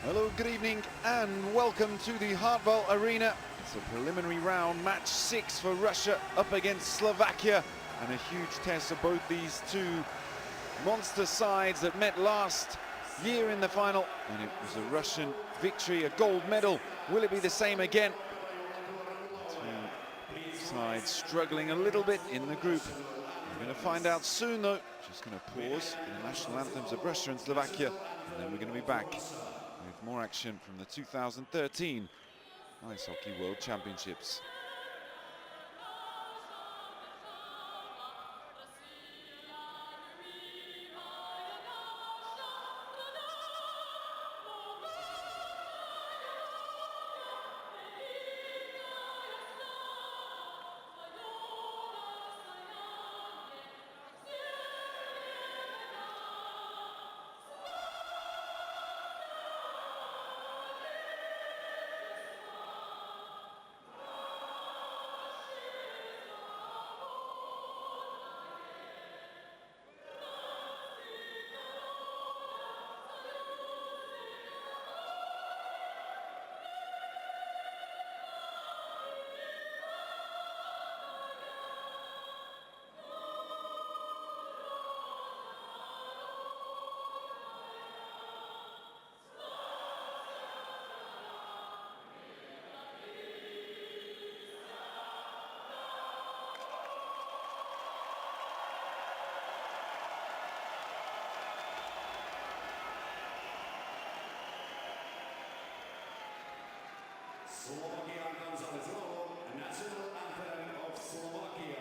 Hello, good evening and welcome to the Hardball Arena. It's a preliminary round, match 6 for Russia up against Slovakia, and a huge test of both these two monster sides that met last year in the final, and it was a Russian victory, a gold medal. Will it be the same again? Two sides struggling a little bit in the group. We're going to find out soon though. Just going to pause for the national anthems of Russia and Slovakia, and then we're going to be back with more action from the 2013 Ice Hockey World Championships. Slovakia comes on its own, national anthem of Slovakia.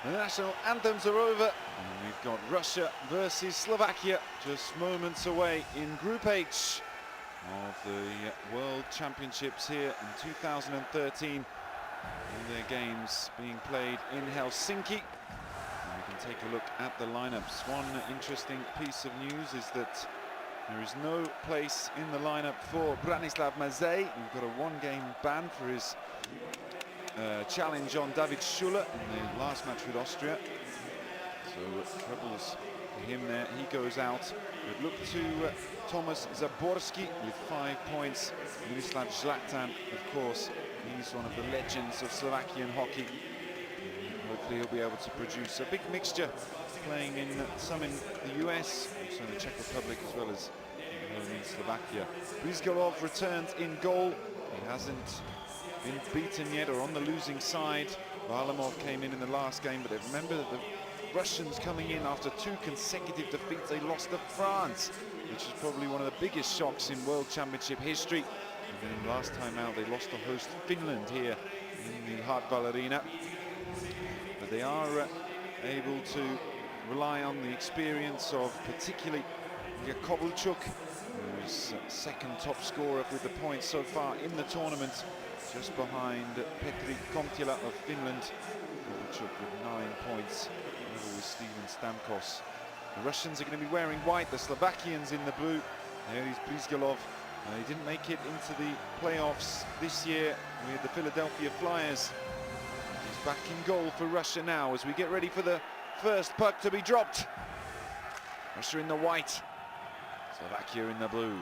The national anthems are over, and we've got Russia versus Slovakia just moments away in Group H of the World Championships here in 2013. All their games being played in Helsinki. And we can take a look at the lineups. One interesting piece of news is that there is no place in the lineup for Branislav Mazej. We've got a one-game ban for his challenge on David Schuller in the last match with Austria. So troubles for him there, he goes out. But look to Thomas Zaborski with 5 points. Miroslav Zlatan, of course, he's one of the legends of Slovakian hockey. Hopefully he'll be able to produce a big mixture, playing in some in the US, also in the Czech Republic, as well as in Slovakia. Brizgalov returns in goal. He hasn't been beaten yet or on the losing side. Varlamov came in the last game, but remember that the Russians coming in after 2 consecutive defeats. They lost to France, which is probably one of the biggest shocks in World Championship history. And then last time out they lost to host Finland here in the Hardball Arena. But they are able to rely on the experience of particularly Kovalchuk, who's second top scorer with the points so far in the tournament, just behind Petri Kontila of Finland. Kovalchuk with 9 points, level with Steven Stamkos. The Russians are going to be wearing white, the Slovakians in the blue. There is Brizgalov. He didn't make it into the playoffs this year with the Philadelphia Flyers. He's back in goal for Russia now as we get ready for the first puck to be dropped. Russia in the white, Slovakia in the blue.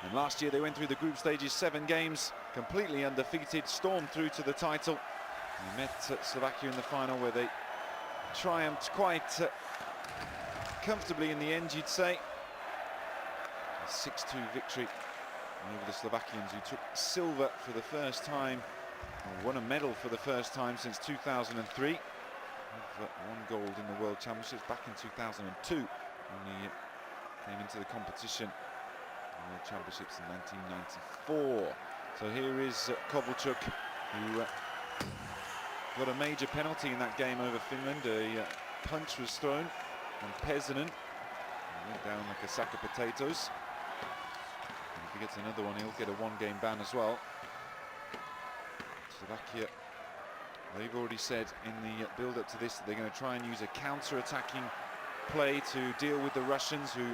And last year they went through the group stages, 7 games, completely undefeated, stormed through to the title. They met Slovakia in the final, where they triumphed quite comfortably in the end, you'd say. A 6-2 victory over the Slovakians, who took silver for the first time, or won a medal for the first time since 2003. With 1 gold in the World Championships back in 2002, when he came into the competition. World Championships in 1994. So here is Kovalchuk, who got a major penalty in that game over Finland. A punch was thrown on Pesonen. He went down like a sack of potatoes. And if he gets another one, he'll get a 1-game ban as well. Slovakia, they've already said in the build-up to this that they're going to try and use a counter-attacking play to deal with the Russians, who,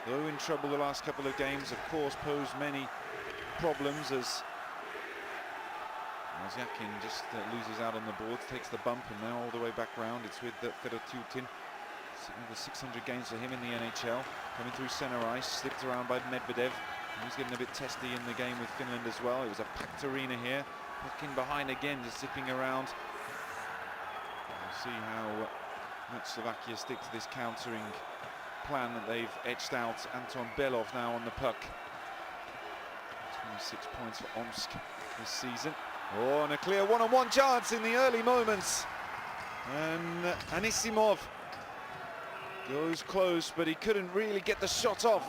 though in trouble the last couple of games, of course posed many problems, as Yakin just loses out on the boards, takes the bump, and now all the way back round it's with Fedotutin. Over 600 games for him in the NHL, coming through center ice, slipped around by Medvedev. He's getting a bit testy in the game with Finland as well. It was a packed arena here. Looking behind again, just zipping around. We'll see how much Slovakia stick to this countering plan that they've etched out. Anton Belov now on the puck. 26 points for Omsk this season. Oh, and a clear one-on-one chance in the early moments. And Anisimov goes close, but he couldn't really get the shot off.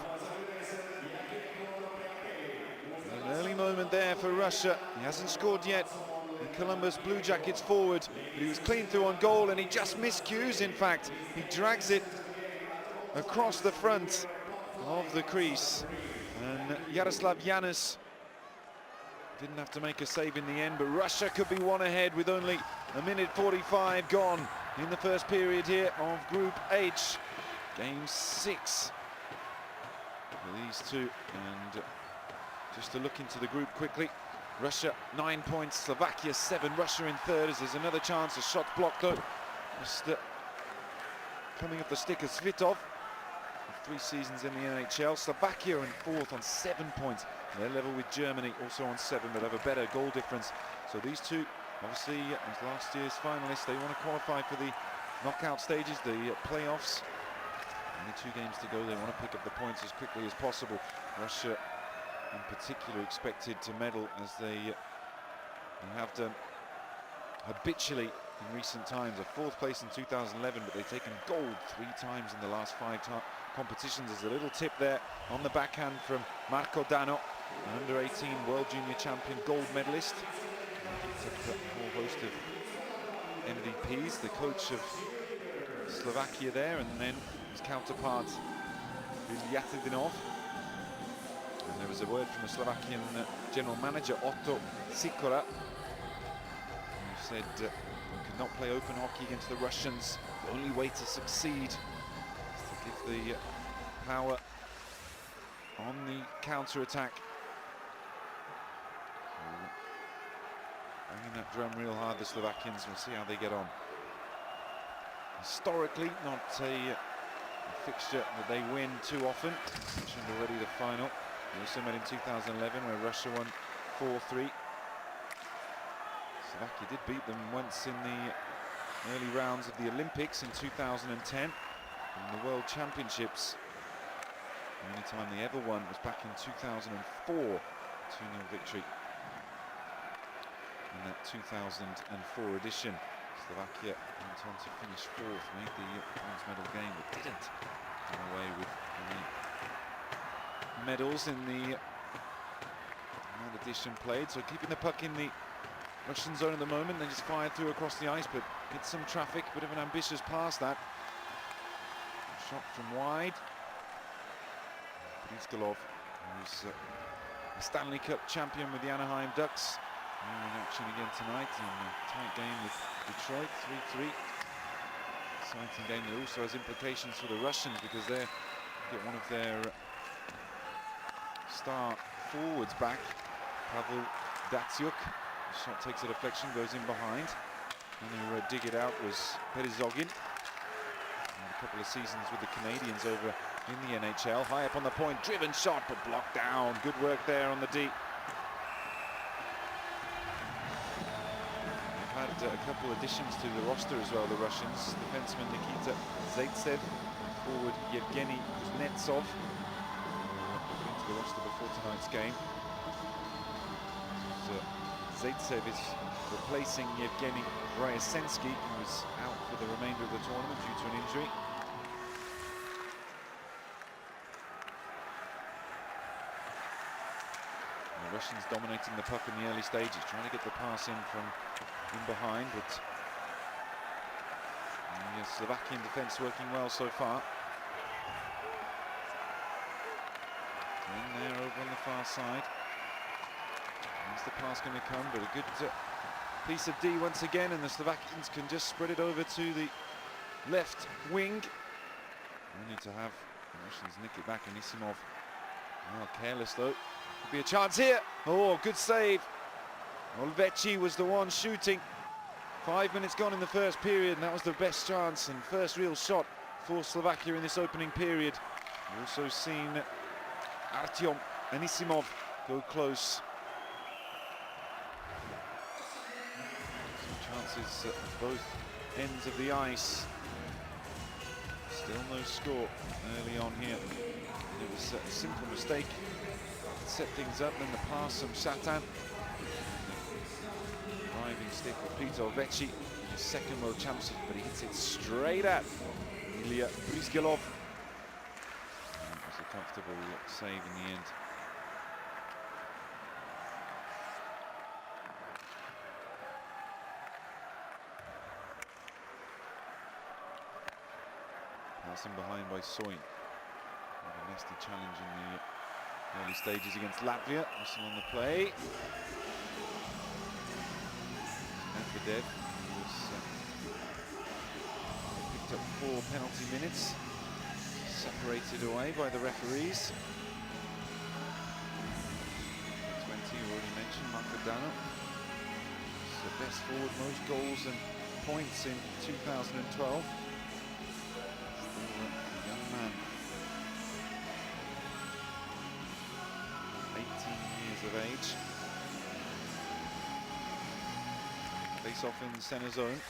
An early moment there for Russia. He hasn't scored yet. The Columbus Blue Jackets forward, but he was clean through on goal, and he just miscues. In fact, he drags it across the front of the crease, and Yaroslav Yanis didn't have to make a save in the end, but Russia could be one ahead with only a minute 45 gone in the first period here of Group H. Game 6 for these two. And just to look into the group quickly, Russia 9 points, Slovakia 7, Russia in third, as there's another chance. A shot blocked though. Just coming up the stick of Svitov, 3 seasons in the NHL. Slovakia in fourth on 7 points. They're level with Germany, also on 7, but have a better goal difference. So these two, obviously, as last year's finalists, they want to qualify for the knockout stages, the playoffs. Only 2 games to go. They want to pick up the points as quickly as possible. Russia, in particular, expected to medal, as they have done habitually in recent times. A 4th place in 2011, but they've taken gold 3 times in the last 5 competitions. There's a little tip there on the backhand from Marko Dano, an under-18 World Junior Champion gold medalist. He picked up a whole host of MVPs, the coach of Slovakia there, and then his counterpart Biljatidinov. And there was a word from the Slovakian general manager Otto Sikora, who said we could not play open hockey against the Russians. The only way to succeed is to give the power on the counter-attack. Banging that drum real hard, the Slovakians. We'll see how they get on. Historically, not a fixture that they win too often. I mentioned already the final. They also met in 2011, where Russia won 4-3. Slovakia did beat them once in the early rounds of the Olympics in 2010. In the World Championships, the only time they ever won was back in 2004, 2-0 victory in that 2004 edition. Slovakia went on to finish 4th, made the bronze medal game, but didn't come away with any medals in the that edition played. So keeping the puck in the Russian zone at the moment. They just fired through across the ice, but hit some traffic. Bit of an ambitious pass that. Shot from wide. Brizgalov, who's a Stanley Cup champion with the Anaheim Ducks. In action again tonight in a tight game with Detroit, 3-3. Exciting game that also has implications for the Russians, because they get one of their star forwards back, Pavel Datsyuk. The shot takes a deflection, goes in behind. And who dig it out was Perizogin. A couple of seasons with the Canadians over in the NHL. High up on the point, driven shot, but blocked down. Good work there on the D. They've had a couple additions to the roster as well, the Russians. Defenseman Nikita Zaitsev, forward Yevgeny Kuznetsov, into the roster before tonight's game. Zaitsev is replacing Yevgeny Ryasensky, who was out for the remainder of the tournament due to an injury. The Russians dominating the puck in the early stages, trying to get the pass in from in behind, but the Slovakian defence working well so far. In there over on the far side. Is the pass going to come? But a good piece of D once again, and the Slovakians can just spread it over to the left wing. Only to have the Russians nick it back, and Anisimov, oh, careless though. Could be a chance here. Oh, good save. Olveci was the one shooting. 5 minutes gone in the first period, and that was the best chance and first real shot for Slovakia in this opening period. We've also seen Artyom Anisimov go close. Chances at both ends of the ice. Still no score early on here. It was a simple mistake. Set things up, then the pass from Shatan. Driving stick of Peter Olveci, his second world championship, but he hits it straight at Ilya Brizgalov. It was a comfortable save in the end. Passing behind by Soin. A nasty challenge in the early stages against Latvia. Whistle on the play. Medvedev was picked up 4 penalty minutes. Separated away by the referees. The 20 already mentioned, Macadano. It's the best forward, most goals and points in 2012. Young man, 18 years of age. Face off in the center zone.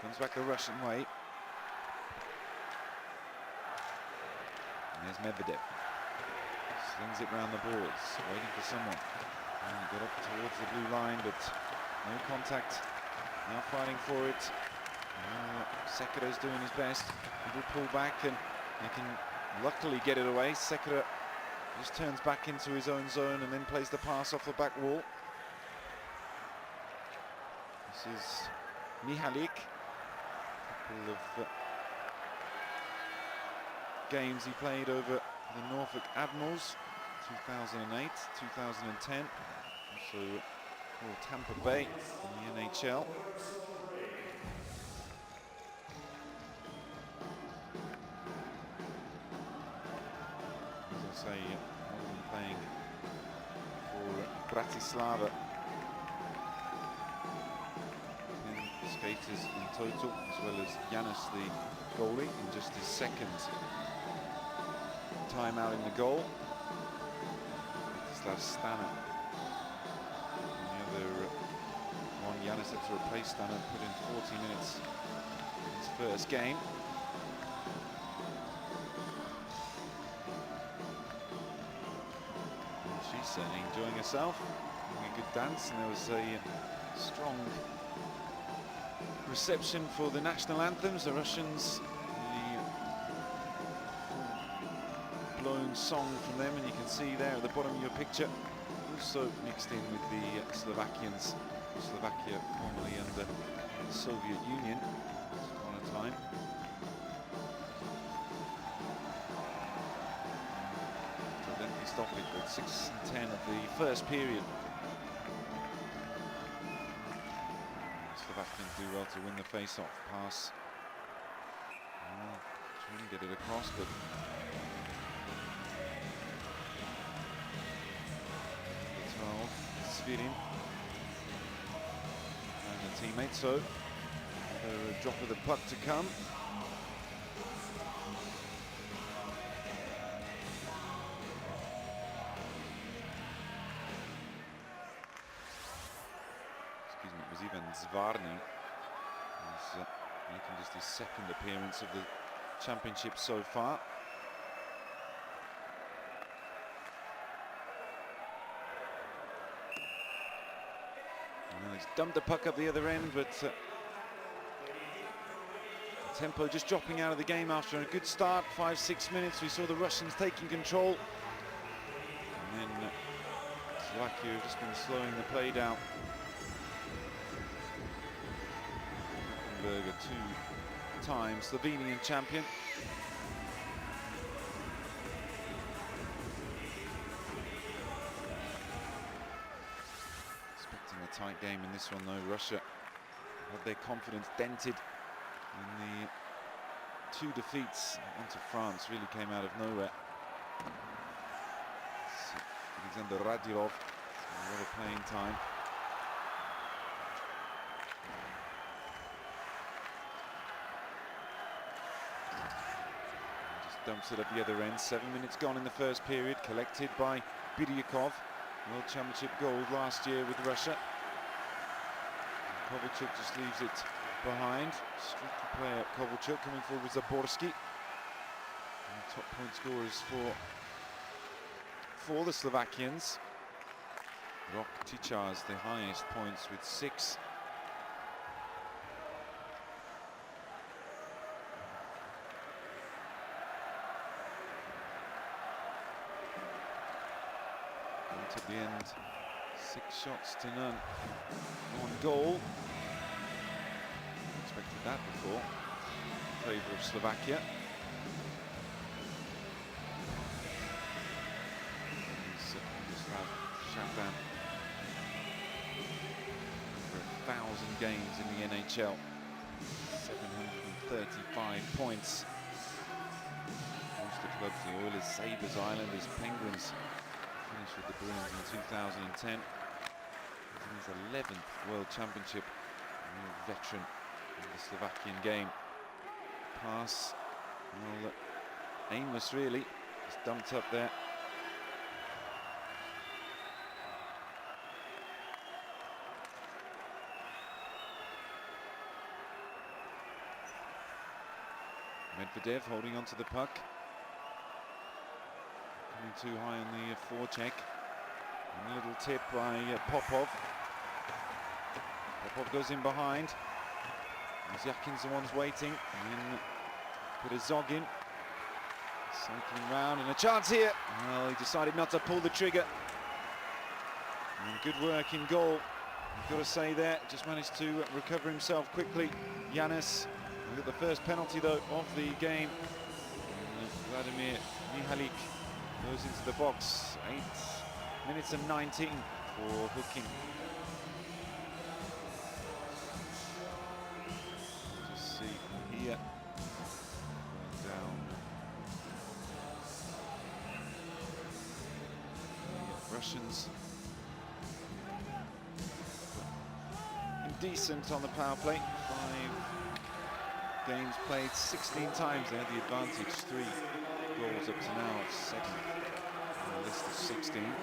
Comes back the Russian way. And there's Medvedev. Slings it round the boards, waiting for someone. And got up towards the blue line, but no contact. Now fighting for it. Sekeda's doing his best. He will pull back and he can luckily get it away. Sekeda just turns back into his own zone and then plays the pass off the back wall. This is Mihalik. A couple of games he played over the Norfolk Admirals, 2008, 2010. Also for Tampa Bay in the NHL. As I say, playing for Bratislava. 10 skaters in total, as well as Janis, the goalie, in just his second time out in the goal. Vladislav Stana. And the other one, Janis had to replace Stana, put in 40 minutes in his first game. She's certainly enjoying herself, having a good dance, and there was a strong reception for the national anthems. The Russians, the blown song from them, and you can see there at the bottom of your picture, also mixed in with the Slovakians. Slovakia, formerly under the Soviet Union, once upon a time. Stop it at 6:10 of the first period. Slovakians do well to win the face-off. Pass. Trying to get it across, but the 12, Svirin, and the teammate. So a drop of the puck to come. was Ivan Zvarny. He's making just his second appearance of the championship so far. And he's dumped the puck up the other end, but the tempo just dropping out of the game after a good start. 5-6 minutes, we saw the Russians taking control. And then Slovakia have just been slowing the play down. Berger, two-time Slovenian champion. Expecting a tight game in this one though. Russia had their confidence dented in the two defeats into France. Really came out of nowhere. Alexander Radilov, a lot of playing time. Dumps it at the other end. 7 minutes gone in the first period, collected by Biryakov. World Championship gold last year with Russia. Kovalchuk just leaves it behind. Streaky player Kovalchuk coming forward with Zaborski. And the top point scorers for the Slovakians. Rok Tichars the highest points with 6. At the end, 6 shots to none. 1 goal. Expected that before. In favour of Slovakia. Miroslav Šafran. Over 1,000 games in the NHL. 735 points. Most of the clubs, the Oilers, Sabres, Islanders, Penguins. Finished with the Bruins in 2010. His 11th World Championship. A veteran in the Slovakian game. Pass, well, aimless really. Just dumped up there. Medvedev holding onto the puck. Too high on the forecheck. And a little tip by Popov. Popov goes in behind. Zyakin's the one's waiting. And then Zogin cycling round, and a chance here. Well, he decided not to pull the trigger. And good work in goal. You've got to say there, just managed to recover himself quickly. Yanis. We got the first penalty though of the game. And Vladimir Mihalik goes into the box. 8 minutes and 19 for hooking. Just see here. Going down. The Russians indecent on the power play. 5 games played, 16 times they had the advantage. 3 goals up to now, second on the list of 16.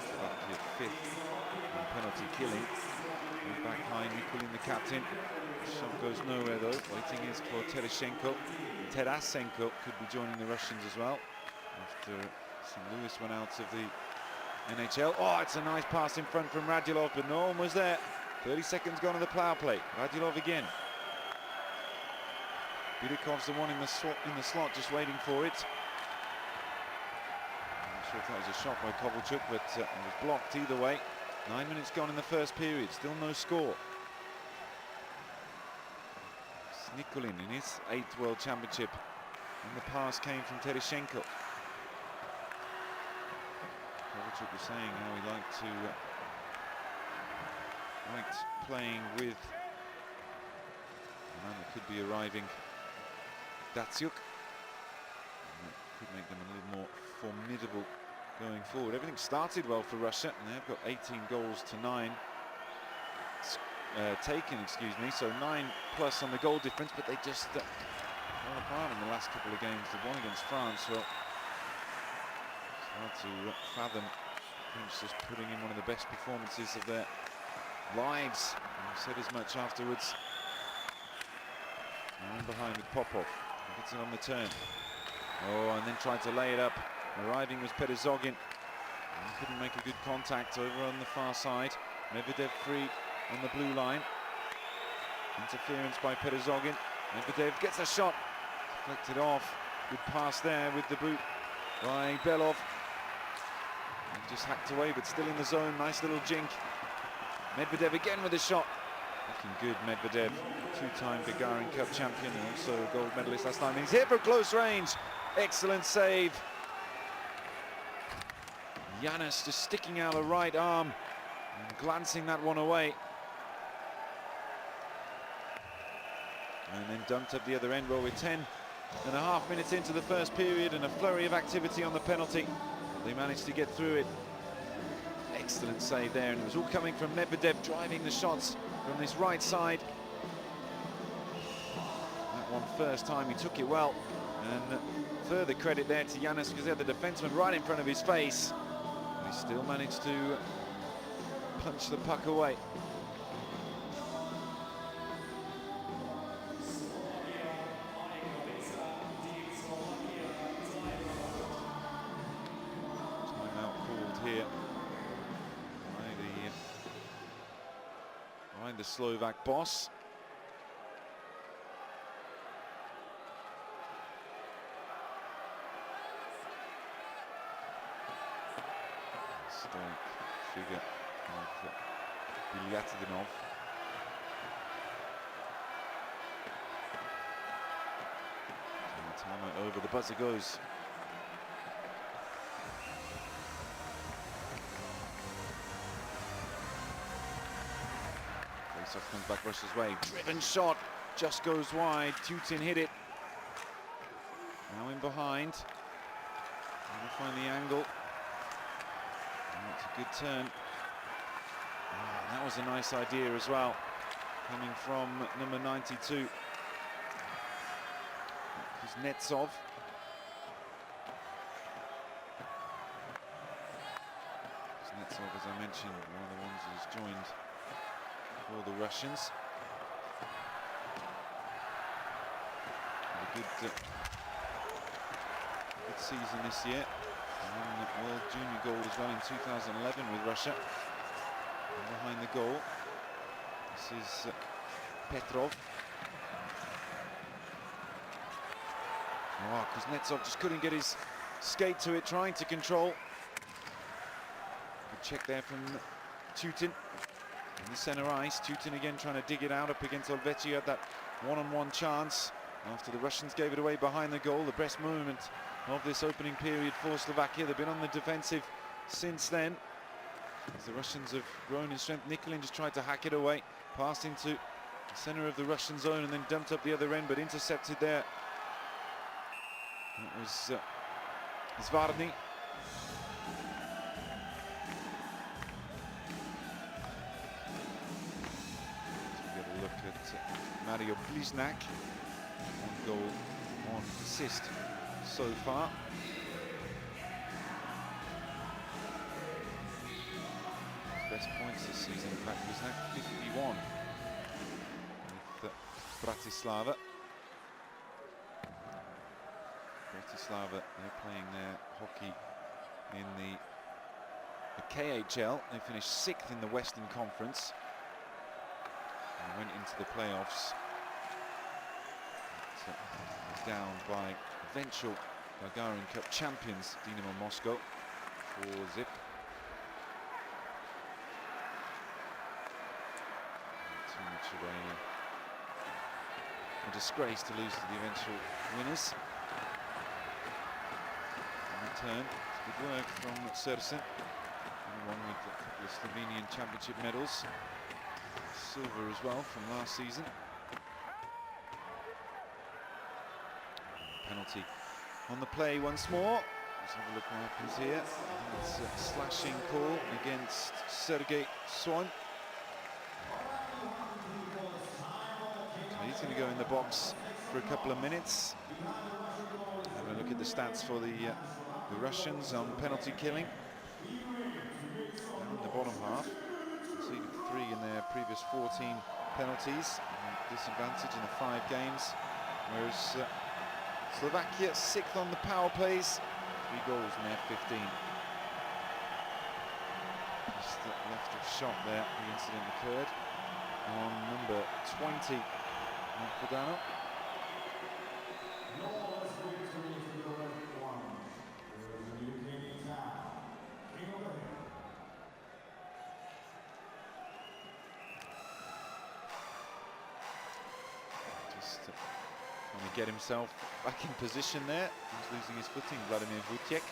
Slovakia 5th on penalty killing. And back high, Nikulin the captain. Shot goes nowhere though. Waiting is for Terasenko. Terasenko could be joining the Russians as well after St. Louis went out of the NHL. Oh, it's a nice pass in front from Radilov, but no one was there. 30 seconds gone on the power play. Radilov again. Biryukov's the one in the slot, just waiting for it. I'm not sure if that was a shot by Kovalchuk, but it was blocked either way. 9 minutes gone in the first period, still no score. It's Nikulin in his 8th World Championship, and the pass came from Terasenko. Kovalchuk was saying how he liked playing with a man that could be arriving, Datsuk. Could make them a little more formidable going forward. Everything started well for Russia, and they've got 18 goals to 9 taken, excuse me, so 9 plus on the goal difference, but they just fell apart in the last couple of games. The one against France, well, it's hard to fathom French just putting in one of the best performances of their lives. And said as much afterwards. And in behind with Popov. Gets it on the turn. Oh, and then tried to lay it up. Arriving was Perezogin. Couldn't make a good contact over on the far side. Medvedev free on the blue line. Interference by Perezogin. Medvedev gets a shot. Deflected off. Good pass there with the boot by Belov. And just hacked away, but still in the zone. Nice little jink. Medvedev again with a shot. Looking good, Medvedev. Two-time Gagarin Cup champion and also a gold medalist last time. He's hit for close range. Excellent save. Yanis just sticking out a right arm and glancing that one away. And then dumped up the other end. Well, we're 10.5 minutes into the first period and a flurry of activity on the penalty. They managed to get through it. Excellent save there, and it was all coming from Medvedev driving the shots from this right side. That one first time he took it well, and further credit there to Yanis because he had the defenseman right in front of his face. But he still managed to punch the puck away. The Slovak boss. Stoic figure of Bilyatidinov. Timer over, the buzzer goes. Comes back Russia's way. Driven shot, just goes wide. Tutin hit it. Now in behind. Trying to find the angle. That's a good turn. That was a nice idea as well, coming from number 92. Kuznetsov. Kuznetsov, as I mentioned, one of the ones who's joined for the Russians. A good season this year. And World Junior gold as well in 2011 with Russia. And behind the goal, this is Petrov. Oh, Kuznetsov just couldn't get his skate to it, trying to control. Good check there from Tutin. In the centre ice, Tutin again trying to dig it out up against Olveci. Had that one-on-one chance after the Russians gave it away behind the goal. The best moment of this opening period for Slovakia. They've been on the defensive since then, as the Russians have grown in strength. Nikulin just tried to hack it away, passed into the centre of the Russian zone and then dumped up the other end, but intercepted there. That was Zvarny. Mario Bliznak, one goal, one assist so far. His best points this season, in fact, Bliznak 51 with Bratislava. Bratislava, they're playing their hockey in the KHL. They finished 6th in the Western Conference. And went into the playoffs, down by eventual Gagarin Cup champions Dynamo Moscow 4-0. Too much of a disgrace to lose to the eventual winners. In return, it's good work from Sersen, one with a couple of Slovenian championship medals. Silver as well from last season. Penalty on the play once more. Let's have a look what happens here. It's a slashing call against Sergei Swan. So he's going to go in the box for a couple of minutes. Have a look at the stats for the Russians on penalty killing. bottom half. Conceded 3 in their previous 14 penalties. Disadvantage in the 5 games. Whereas Slovakia 6th on the power plays. 3 goals in their 15. Just left of shot there, the incident occurred on number 20, Padano. Just trying to get himself back in position there. He's losing his footing, Vladimir Vutiek.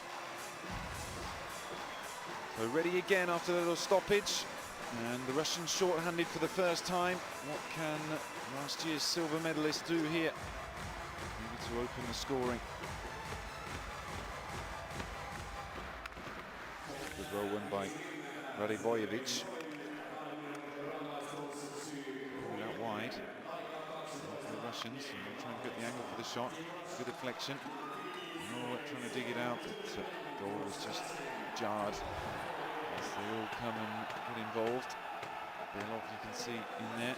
So ready again after the little stoppage, and the Russians short-handed for the first time. What can last year's silver medalist do here? Maybe to open the scoring. Good well won by Radivojevic. Pulling out wide for the Russians, and they'll try and get the angle for the shot. Good deflection. Oh, trying to dig it out, but the goal was just jarred. As they all come and get involved. Belov, you can see in there.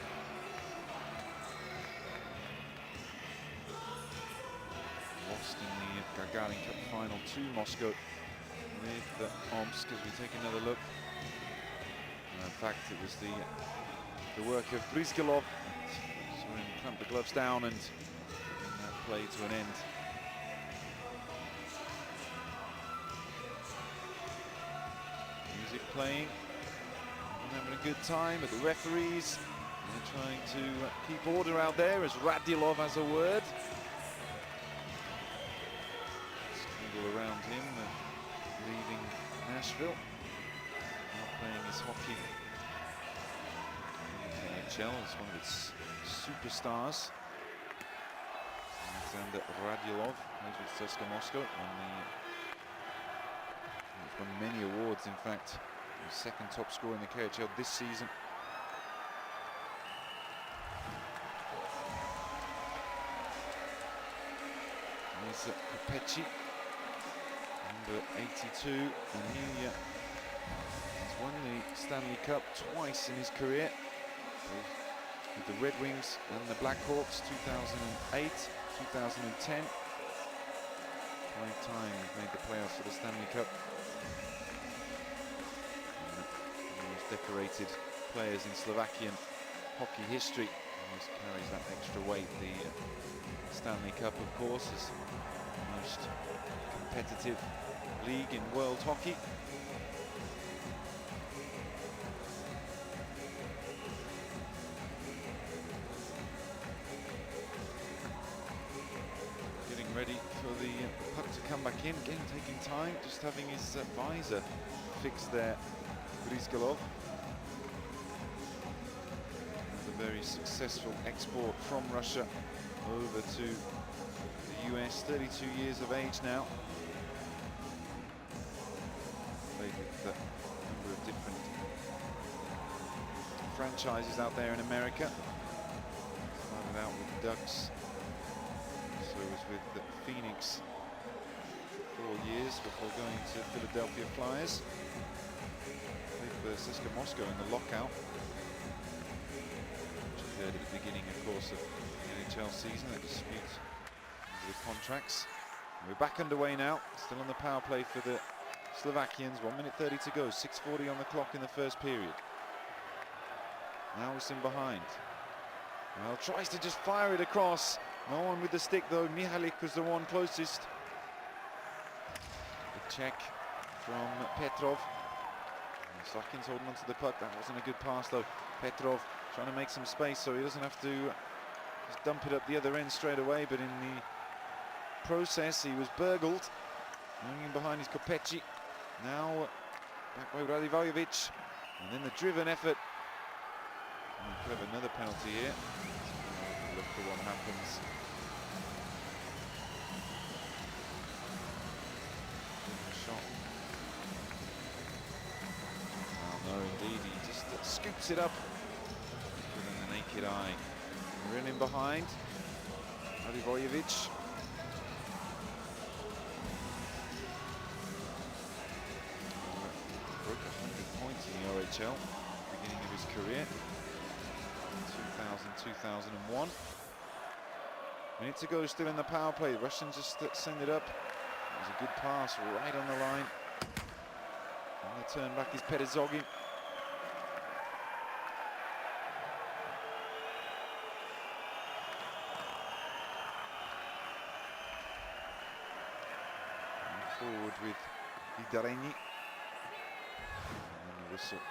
Lost in the Gagarin Cup final to Moscow with Omsk, as we take another look. And in fact, it was the work of Brizgalov that saw him clamp the gloves down and bring that play to an end. Music playing, and having a good time, but the referees are trying to keep order out there as Radilov has a word. Scandal around him, leaving Nashville, now playing his hockey in the IIHF as one of its superstars. Alexander Radilov plays with CSKA Moscow, he's won many awards, in fact. The second top scorer in the KHL this season. There's Kopecki, number 82, and he has won the Stanley Cup twice in his career. With the Red Wings and the Blackhawks, 2008, 2010. 5 times made the playoffs for the Stanley Cup. Most decorated players in Slovakian hockey history. Always carries that extra weight. The Stanley Cup, of course, is the most competitive league in world hockey. Getting ready for the puck to come back in. Again, taking time, just having his visor fixed there. Brizgalov. A very successful export from Russia over to the US, 32 years of age now. Played with a number of different franchises out there in America. Started out with the Ducks, so was with the Phoenix for 4 years before going to Philadelphia Flyers. Played for CSKA Moscow in the lockout, which occurred at the beginning, of course, of the NHL season. They dispute the contracts. And we're back underway now, still on the power play for the Slovakians. 1 minute 30 to go, 6:40 on the clock in the first period. Now it's in behind. Well, tries to just fire it across. No one with the stick though. Mihalik was the one closest. The check from Petrov. Slovakians holding onto the puck. That wasn't a good pass though. Petrov trying to make some space so he doesn't have to just dump it up the other end straight away, but in the process he was burgled. Moving behind is Kopecki. Now back by Radivojevic, and then the driven effort. And we could have another penalty here. Look for what happens. Shot. Oh no, indeed, he just scoops it up within the naked eye. We're in behind. Radivojevic. Broke 100 points in the NHL, beginning of his career, 2000-2001. Minute to go still in the power play. The Russians just send it up. It was a good pass right on the line. And the turn back is Perezogin. Forward with Idareni. And the whistle.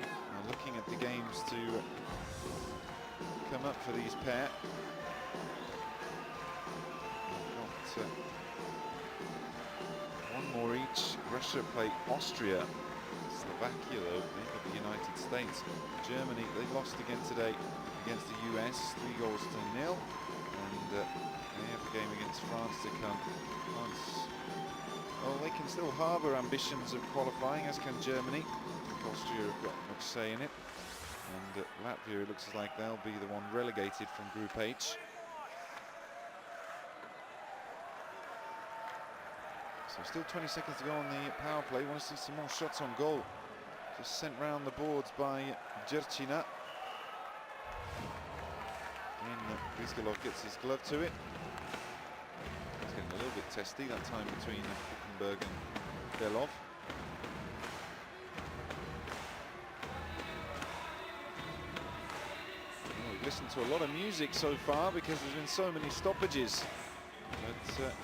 Now looking at the games to come up for these pair. We've got one more each. Russia play Austria. Slovakia, though, they got the United States. Germany, they lost again today against the US, 3-0. And they have a game against France to come. France, well, they can still harbour ambitions of qualifying, as can Germany. I think Austria have got much say in it. And Latvia, it looks like they'll be the one relegated from Group H. So still 20 seconds to go on the power play. Want to see some more shots on goal. Just sent round the boards by Jerchina. Again, Rizgalov gets his glove to it. It's getting a little bit testy, that time between Hülkenberg and Belov. Well, we've listened to a lot of music so far because there's been so many stoppages. But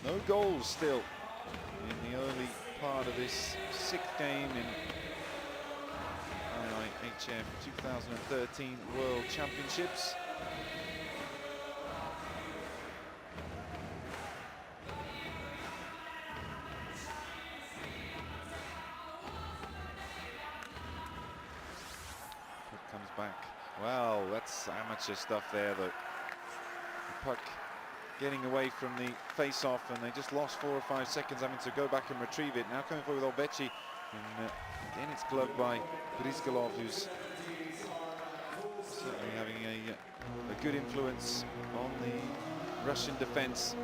no goals still in the early part of this 6th game in IIHF 2013 World Championships. Puck comes back. Well, that's amateur stuff there, though. The puck getting away from the face-off, and they just lost 4 or 5 seconds having to go back and retrieve it. Now coming forward with Olbechi, and again it's gloved by Brizgalov, who's certainly having a good influence on the Russian defense.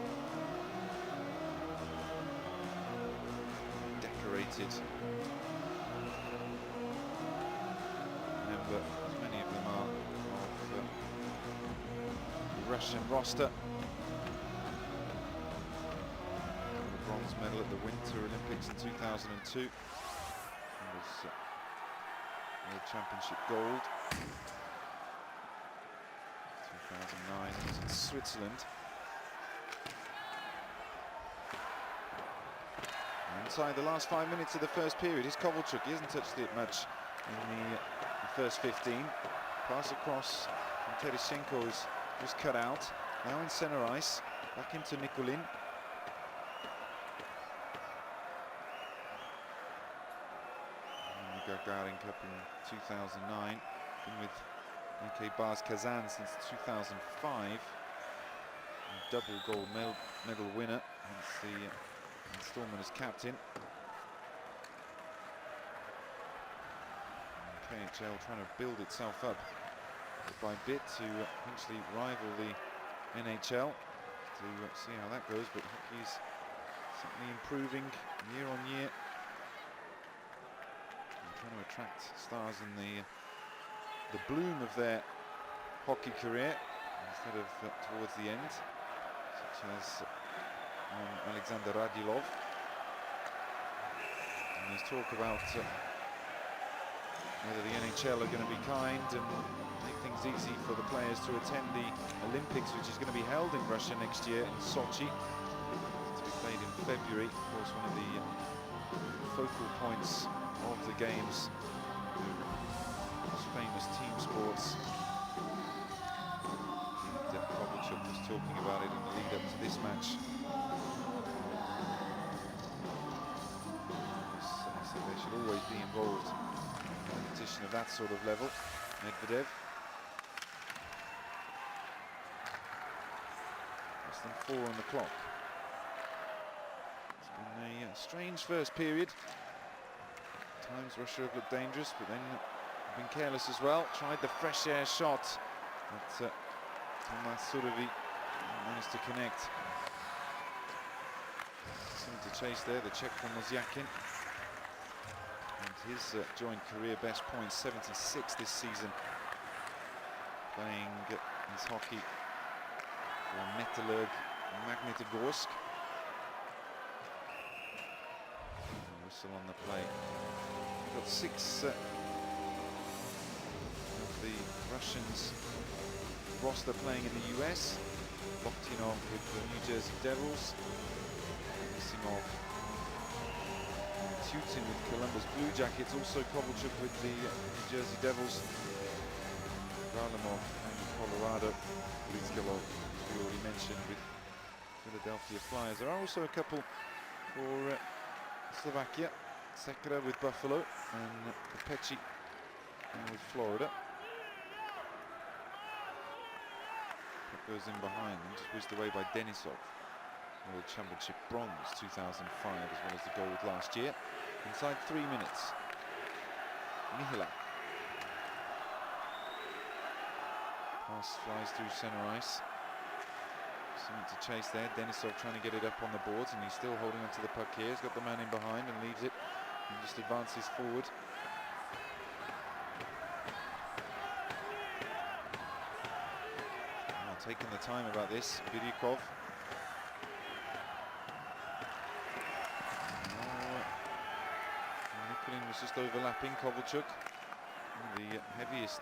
Decorated member, as many of them are, of the Russian roster. Bronze medal at the Winter Olympics in 2002. It was World Championship gold. 2009, it was in Switzerland. And inside the last 5 minutes of the first period is Kovalchuk. He hasn't touched it much in the first 15. Pass across from Tereshchenko is just cut out. Now in center ice, back into Nikulin. Gagarin Cup in 2009, been with UK Bars Kazan since 2005, double gold medal winner, hence the installment as captain. KHL trying to build itself up bit by bit to eventually rival the NHL, to see how that goes, but hockey's certainly improving year on year. Trying to attract stars in the bloom of their hockey career instead of towards the end, such as Alexander Radilov. And there's talk about whether the NHL are going to be kind and make things easy for the players to attend the Olympics, which is going to be held in Russia next year in Sochi, to be played in February. Of course, one of the focal points of the games, those famous team sports. Kovalchuk was talking about it in the lead up to this match. He said they should always be involved in competition of that sort of level. Medvedev. Less than 4 on the clock. It's been a strange first period. Times Russia have looked dangerous, but then been careless as well. Tried the fresh air shot, but Mansurovi managed to connect. Something to chase there, the check from Mozyakin. his joint career best points, 76 this season, playing his hockey for Metallurg Magnitogorsk. Whistle on the play. We've got 6 of the Russians roster playing in the US. Loktinov with the New Jersey Devils. Missing off Tutin with Columbus Blue Jackets. Also Kovalchuk with the New Jersey Devils. Varlamov and Colorado. Brizgalov, as we already mentioned, with Philadelphia Flyers. There are also a couple for Slovakia. Sekera with Buffalo and Kopecki with Florida. That goes in behind and just whizzed away by Denisov. World Championship bronze 2005 as well as the gold last year. Inside 3 minutes. Mihila. Pass flies through center ice. Something to chase there. Denisov trying to get it up on the boards, and he's still holding onto the puck here. He's got the man in behind and leaves it and just advances forward. Taking the time about this, Biryakov. Nikulin was just overlapping Kovalchuk, one of the heaviest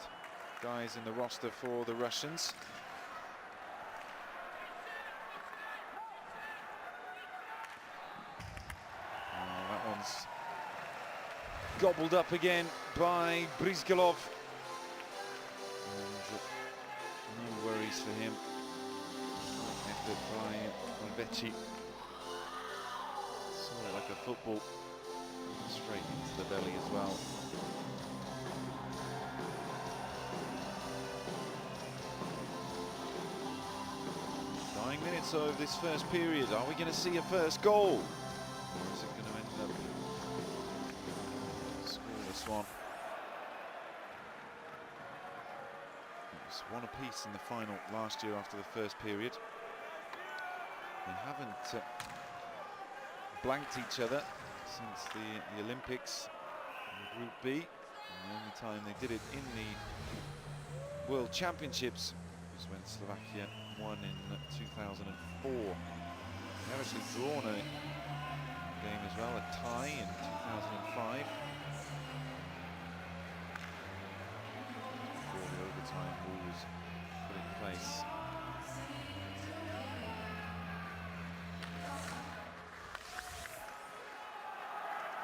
guys in the roster for the Russians. That one's gobbled up again by Brizgalov. No worries for him. Effort by Olvecchi. Saw it like a football. Straight into the belly as well. Nine minutes of this first period. Are we going to see a first goal? Or is it going to end up scoreless one? One apiece in the final last year after the first period. They haven't blanked each other since the Olympics in Group B. And the only time they did it in the World Championships was when Slovakia won in 2004. They have actually drawn a game as well, a tie in 2005. Overtime rule was put in place.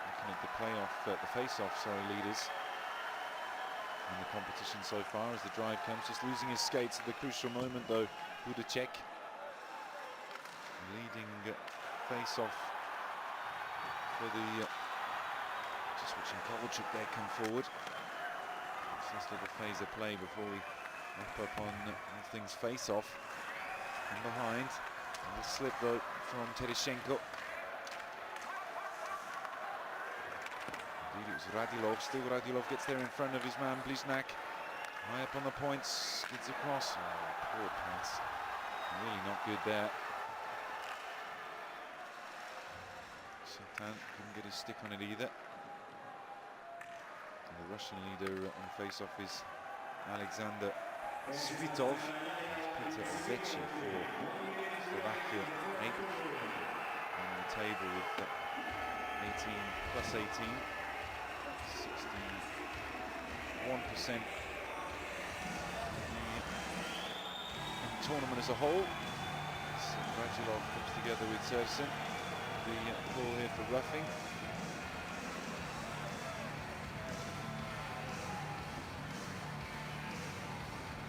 Looking at the playoff, the face-off, leaders in the competition so far as the drive comes. Just losing his skates at the crucial moment though, Budacek. Leading face-off for the, just watching Kovalchuk there come forward. This little phase of play before we wrap up on all things face-off. From behind, a slip though from Tereshenko. Indeed, it was Radilov. Still Radilov gets there in front of his man Bliznak. High up on the points, skids across. Oh, poor pass. Really not good there. Shatan couldn't get his stick on it either. The Russian leader on face-off is Alexander Svitov. Peter Olvecchi for Slovakia, 8th on the table with 18 plus 18, 61% in the tournament as a whole. So Radulov comes together with Sersin. The call here for roughing.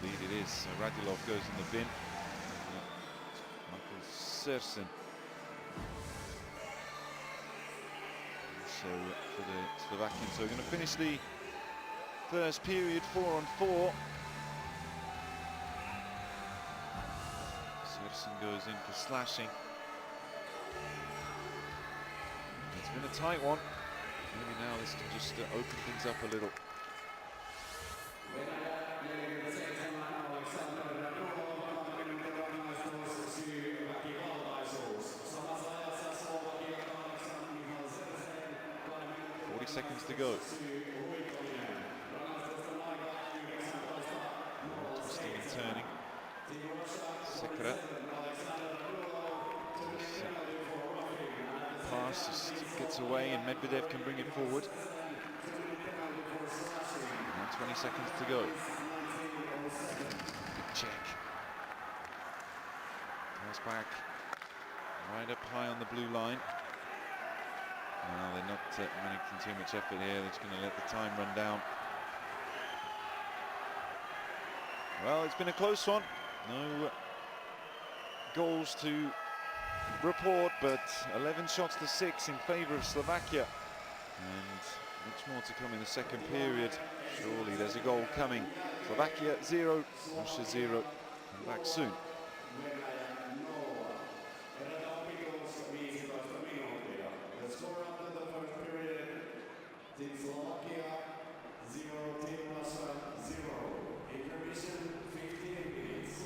Indeed it is. Radulov goes in the bin. Michael Sersin. So for the Slovakians, so we're going to finish the first period 4-on-4. Sersin goes in for slashing. It's been a tight one. Maybe now this can just open things up a little. seconds to go. Twisting and turning. Sekera. Pass just gets away and Medvedev can bring it forward. And 20 seconds to go. Good check. Pass back. Right up high on the blue line. Well, they're not making too much effort here. They're just going to let the time run down. Well, it's been a close one. No goals to report, but 11 shots to 6 in favour of Slovakia. And much more to come in the second period. Surely there's a goal coming. Slovakia 0, Russia 0. Come back soon. Slovakia 0, Team Russia 0. Intermission 15 minutes.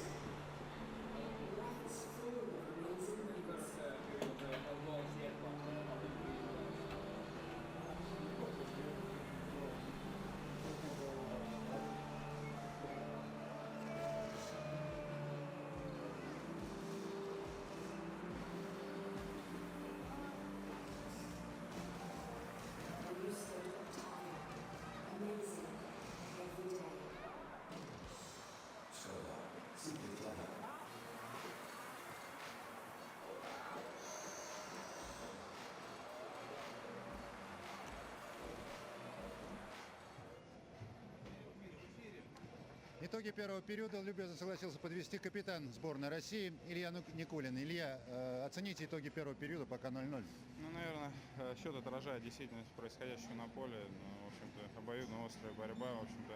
Итоги первого периода любезно согласился подвести капитан сборной России Илья Никулин. Илья, оцените итоги первого периода, пока 0-0. Ну, наверное, счет отражает действительность происходящего на поле. Ну, в общем-то, обоюдно острая борьба. В общем-то,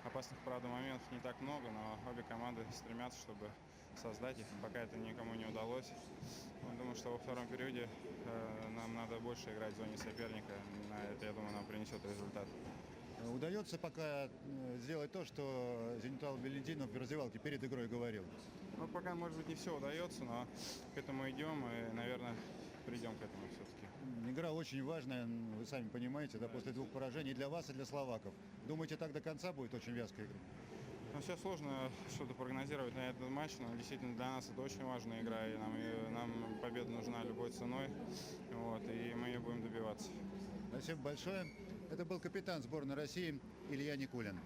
опасных, правда, моментов не так много, но обе команды стремятся, чтобы создать их. Пока это никому не удалось. Думаю, что во втором периоде нам надо больше играть в зоне соперника. На это, я думаю, нам принесет результат. Удается пока сделать то, что Зенитал Валентинов в раздевалке перед игрой говорил? Ну, пока, может быть, не все удается, но к этому идем и, наверное, придем к этому все-таки. Игра очень важная, вы сами понимаете, да, после двух поражений для вас и для словаков. Думаете, так до конца будет очень вязкая игра? Ну, сейчас сложно что-то прогнозировать на этот матч, но действительно для нас это очень важная игра, и нам победа нужна любой ценой, вот, и мы ее будем добиваться. Спасибо большое. Это был капитан сборной России Илья Никулин.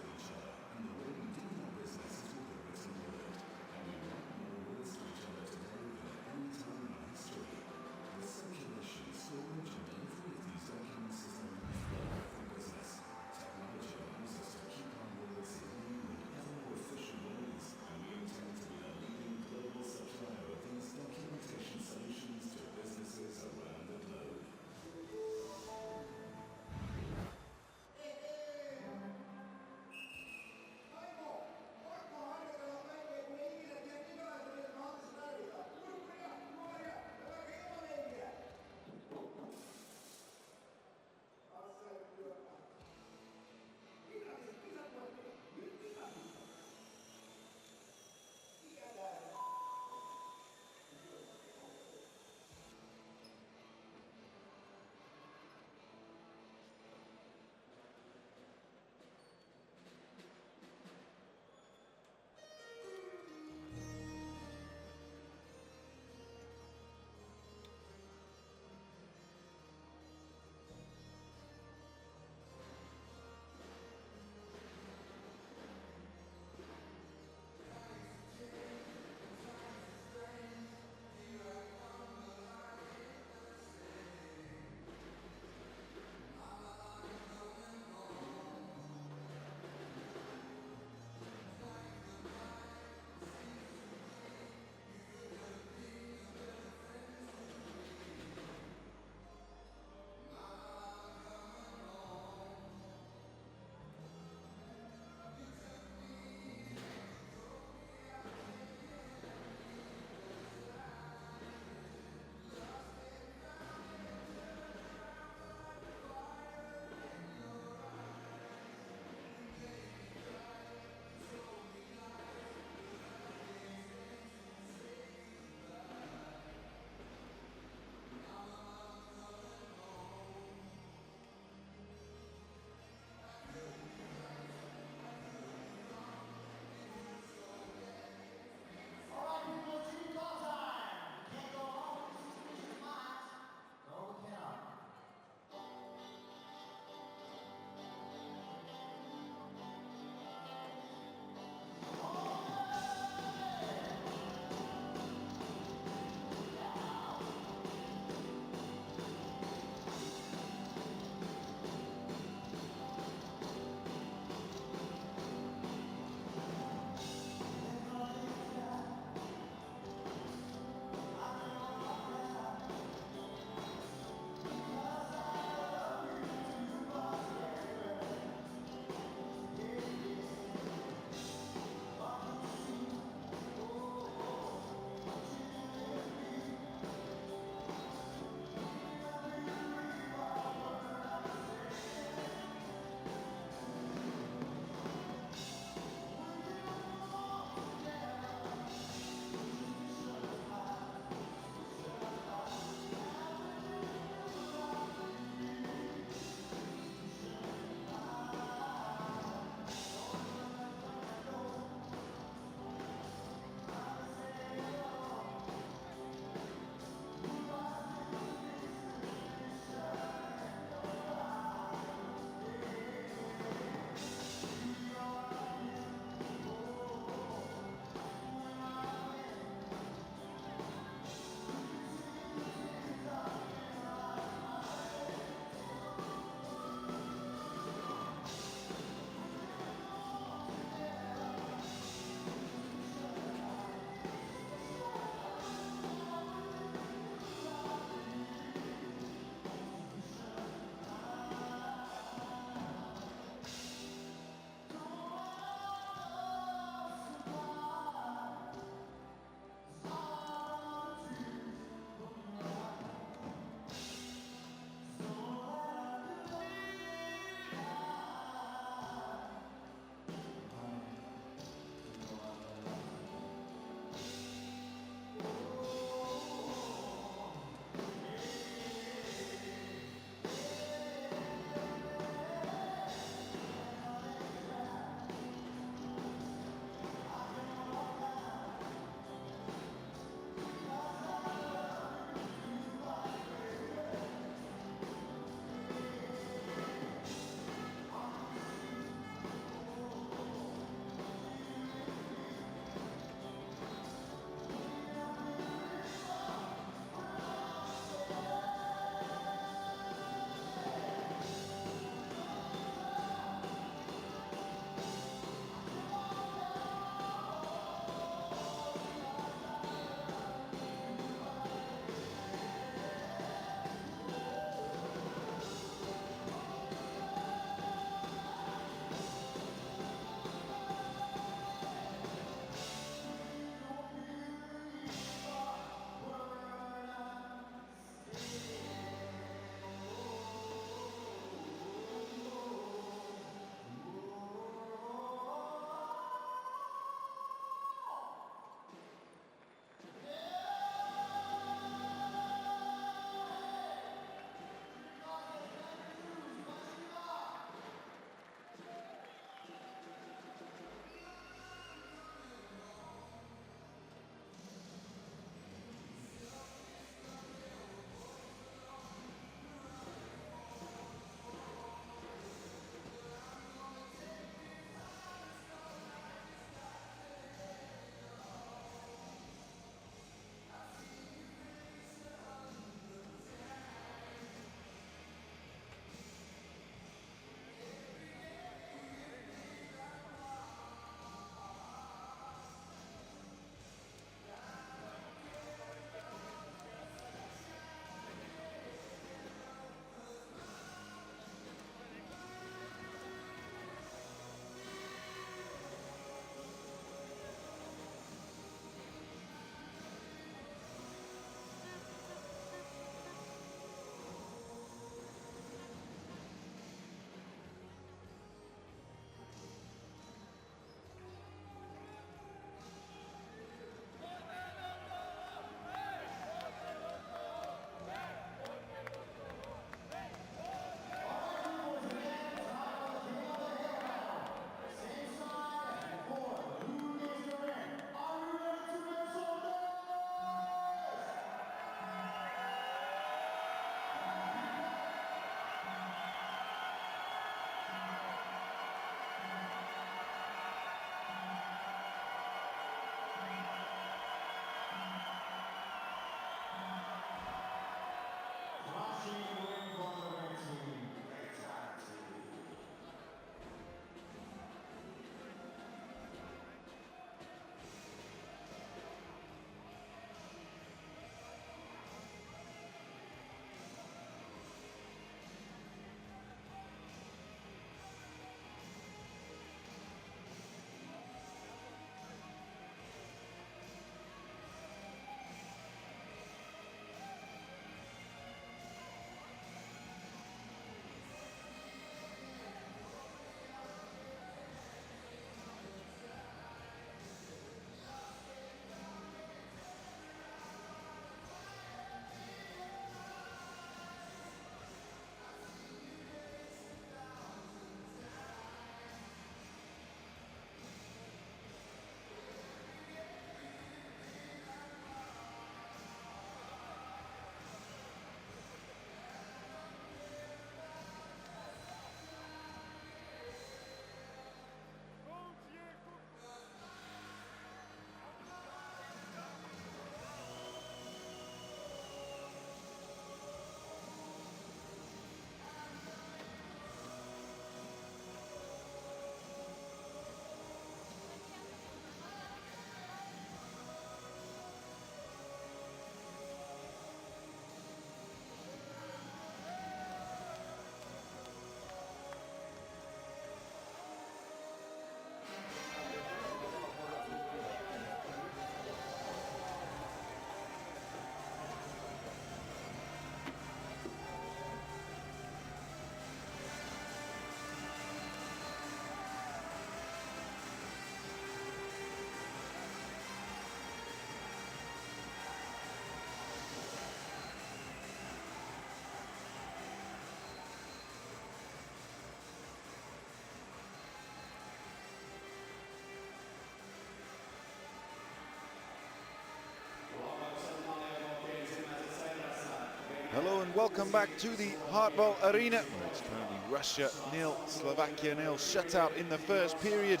and welcome back to the Hardball Arena. It's currently Russia 0, Slovakia 0, shutout in the first period.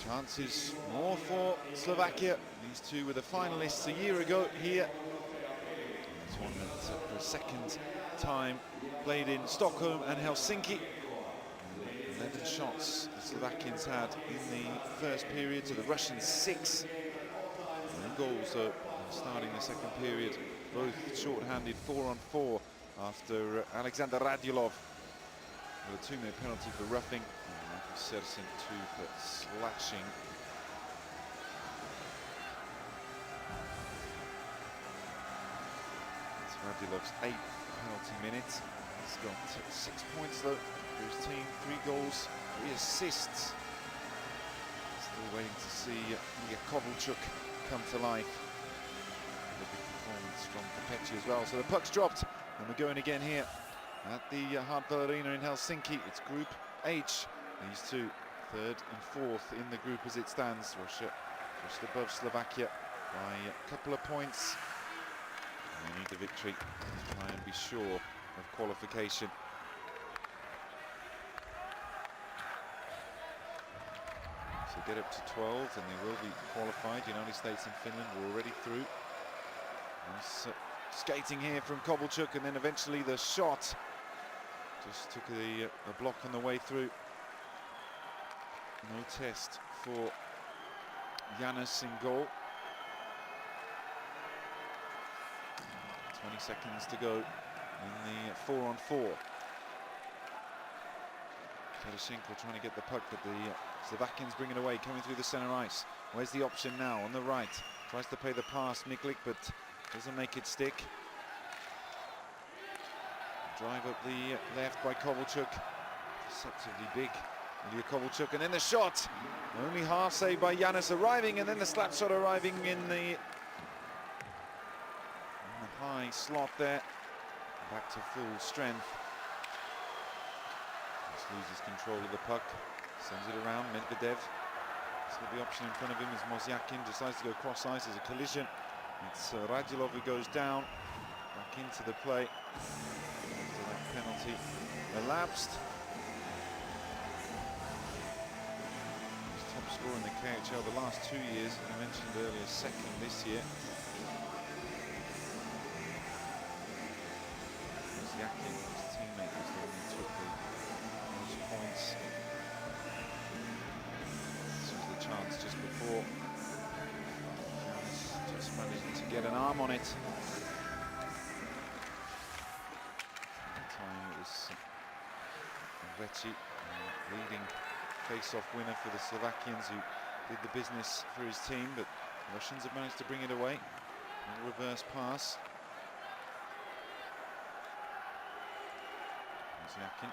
Chances more for Slovakia. These two were the finalists a year ago here. The tournament for a second time played in Stockholm and Helsinki. 11 shots the Slovakians had in the first period to the Russians 6. And goals though, starting the second period, both short-handed 4-on-4 after Alexander Radulov with a 2-minute penalty for roughing and Michael Sersin 2 for slashing. It's Radulov's 8th penalty minute. He's got 6 points though for his team, 3 goals, 3 assists. Still waiting to see Ilya Kovalchuk come to life. A big performance from Kapechi as well. So the puck's dropped and we're going again here at the Hardball Arena in Helsinki. It's Group H. These two, 3rd and 4th in the group as it stands. Russia just above Slovakia by a couple of points. And they need the victory to try and be sure of qualification. So get up to 12 and they will be qualified. United States and Finland are already through. Nice skating here from Kovalchuk, and then eventually the shot just took a block on the way through. No test for Yanis in goal. 20 seconds to go in the 4-on-4. Tereshchenko trying to get the puck, but the Slovakians bring it away, coming through the centre ice. Where's the option now? On the right. Tries to play the pass, Miklik, but doesn't make it stick. Drive up the left by Kovalchuk. Deceptively big, Ilya Kovalchuk, and then the shot. Only half saved by Yanis arriving, and then the slap shot arriving in the high slot there. Back to full strength. Just loses control of the puck. Sends it around, Medvedev. So the option in front of him is Mozyakin. Decides to go cross ice as a collision. It's Radulov who goes down. Back into the play. After that penalty elapsed. He's top scorer in the KHL the last 2 years. As I mentioned earlier, 2nd this year. Mozyakin, his teammate, was the one who took the most points. This was the chance just before. Just managing to get an arm on it. That time it was Vechi, leading face-off winner for the Slovakians, who did the business for his team, but the Russians have managed to bring it away. A reverse pass. Mozyakin.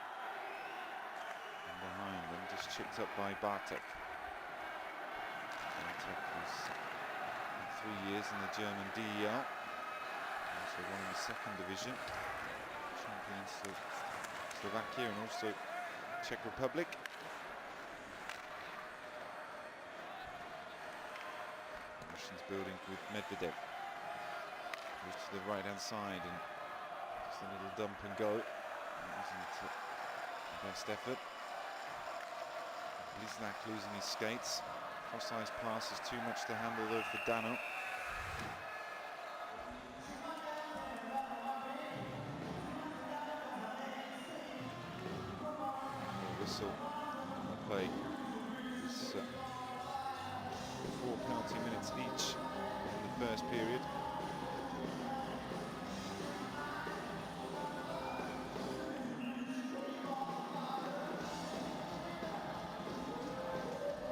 And behind them, just chipped up by Bartek. Bartek was 3 years in the German DEL, also won in the 2nd division, champions of Slovakia and also Czech Republic. The Russians building with Medvedev. Goes to the right-hand side and just a little dump and go. That wasn't the best effort. Bliznak losing his skates. Cross-ice pass is too much to handle though for Dano. Whistle on the play. It's 4 penalty minutes each in the first period.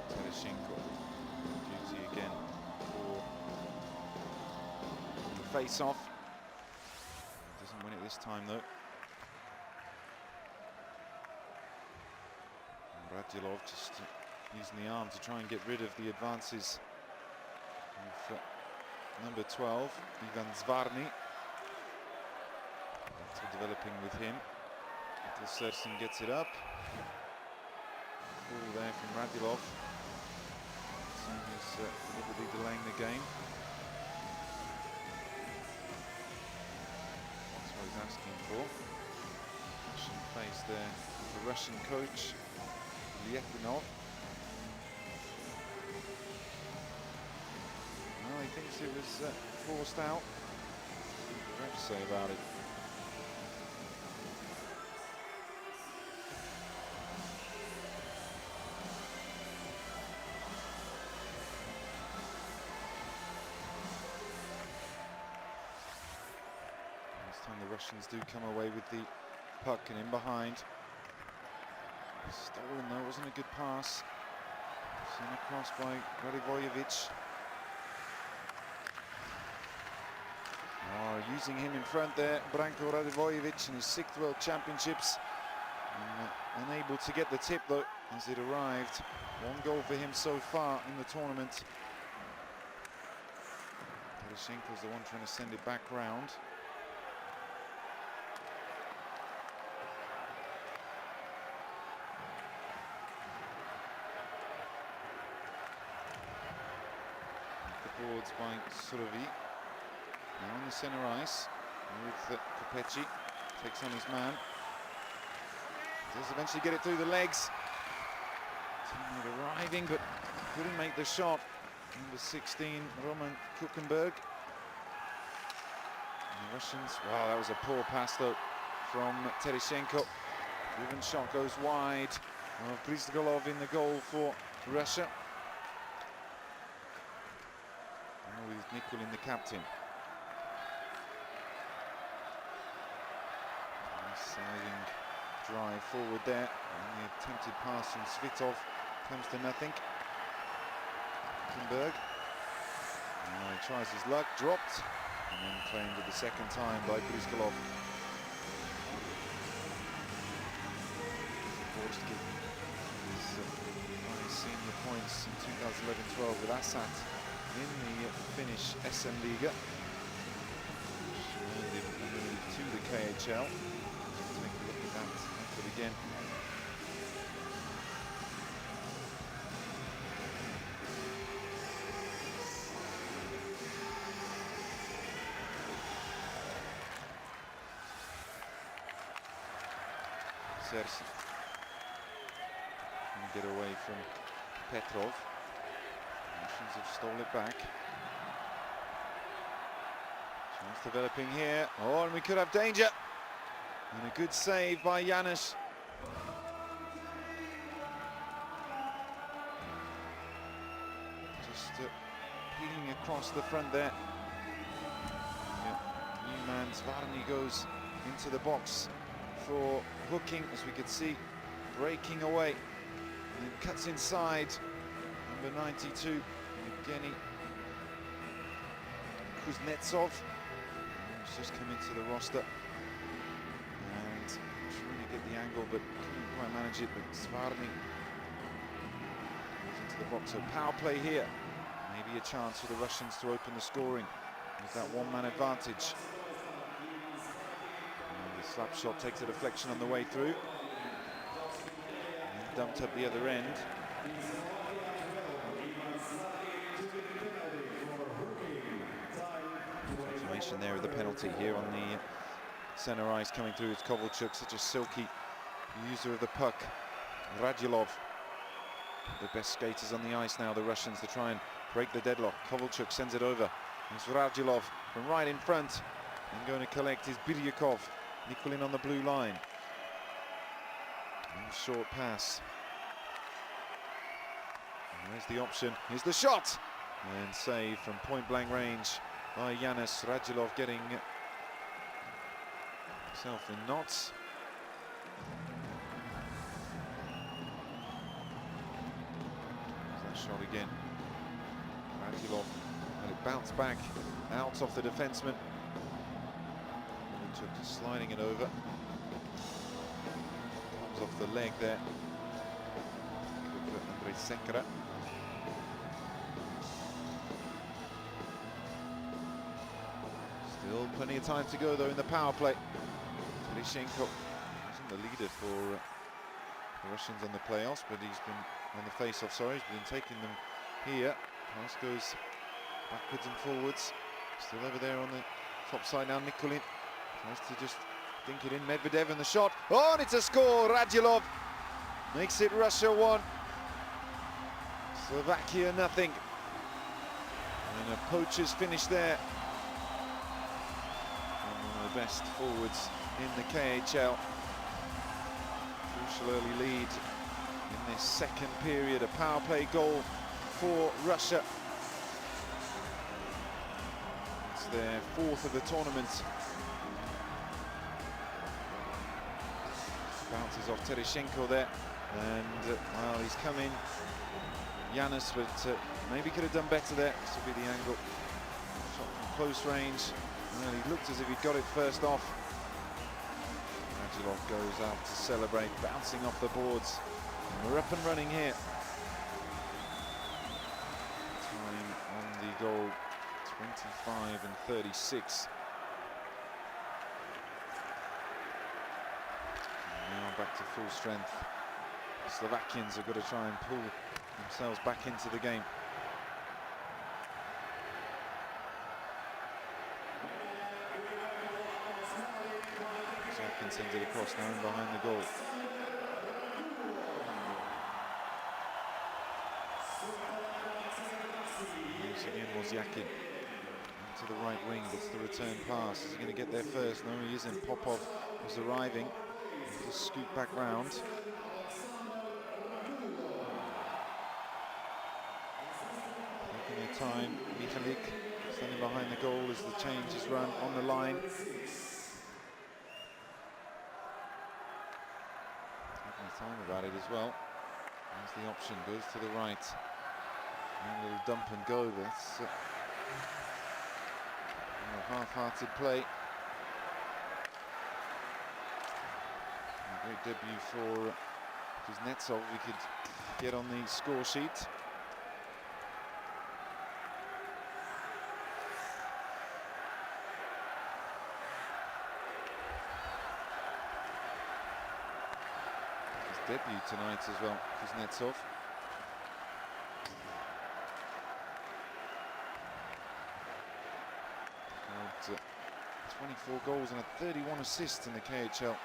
Tereshchenko, duty again for the face-off. Doesn't win it this time though. Radulov just using the arm to try and get rid of the advances of number 12, Ivan Zvarny. Still developing with him until Sersin gets it up. Ball there from Radulov. He's deliberately delaying the game. That's why he's asking for. Russian face there with the Russian coach, Liepinov. Well, he thinks it was forced out. What do the refs say about it? This time the Russians do come away with the puck and in behind. Stolen though, wasn't a good pass. Sent across by Radivojevic. Oh, using him in front there, Branko Radivojevic in his 6th World Championships. Unable to get the tip though as it arrived. 1 goal for him so far in the tournament. Poroshenko's the one trying to send it back round. The boards by Surovi. Now on the centre ice with Kopecky, takes on his man. Does eventually get it through the legs. Teammate arriving, but couldn't make the shot. Number 16, Roman Kuchenberg. And the Russians, wow, that was a poor pass though from Tereshenko. Driven shot goes wide. Bristolov in the goal for Russia. And with Nikulin the captain. Sliding drive forward there, and the attempted pass from Svitov comes to nothing. Kuchenberg, he tries his luck, dropped, and then claimed it the 2nd time by Bristolov. Forced to get his senior points in 2011-12 with Assat in the Finnish SM Liga. Earned him a move to the KHL. Again. Sersi can get away from Petrov. Russians have stole it back. Chance developing here. Oh, and we could have danger. And a good save by Janusz. Just peeling across the front there. New man Zvarny goes into the box for hooking, as we could see, breaking away. And then cuts inside. Number 92, Evgeny Kuznetsov, who's just come into the roster. Trying to get the angle, but couldn't quite manage it. But Zvarny goes into the box. So power play here. Maybe a chance for the Russians to open the scoring with that 1-man advantage. And the slap shot takes a deflection on the way through. And dumped up the other end. Confirmation there of the penalty here on the centre ice coming through. It's Kovalchuk, such a silky user of the puck. Radulov, the best skaters on the ice now, the Russians, to try and break the deadlock. Kovalchuk sends it over. It's Radulov from right in front. And going to collect is Biryakov. Nikulin on the blue line. And short pass. And there's the option. Here's the shot! And save from point-blank range by Janusz. Radulov getting himself in knots. There's that shot again. Radulov and it bounced back out off the defenseman. Took to sliding it over. Comes off the leg there. Andrei Sekera. Still plenty of time to go though in the power play. Tereshenko wasn't the leader for the Russians on the playoffs, but he's been on the face-off. Sorry, he's been taking them here. Pass goes backwards and forwards. Still over there on the top side now. Nikulin Tries to just dink it in. Medvedev and the shot. Oh, and it's a score. Radulov makes it Russia 1. Slovakia nothing. And a poacher's finish there. And one of the best forwards in the KHL. Crucial early lead in this second period. A power play goal for Russia. It's their 4th of the tournament. Bounces off Tereshenko there, and well, he's come in, Yanis, but maybe could have done better there. This will be the angle. Shot from close range. Well, he looked as if he'd got it first off. Radulov goes out to celebrate, bouncing off the boards. And we're up and running here. Time on the goal, 25 and 36. Now back to full strength. Slovakians have got to try and pull themselves back into the game. Slovakians send it across now and behind the goal. Once again Wozyakin to the right wing, gets the return pass. Is he going to get there first? No, he isn't. Popov is arriving. Just scoot back round. Taking their time. Michalik standing behind the goal as the change is run on the line. Taking their time about it as well. There's the option, goes to the right. And a little dump and go. That's a half-hearted play. Great debut for Kuznetsov. We could get on the score sheet. His debut tonight as well, Kuznetsov. Scored 24 goals and 31 assists in the KHL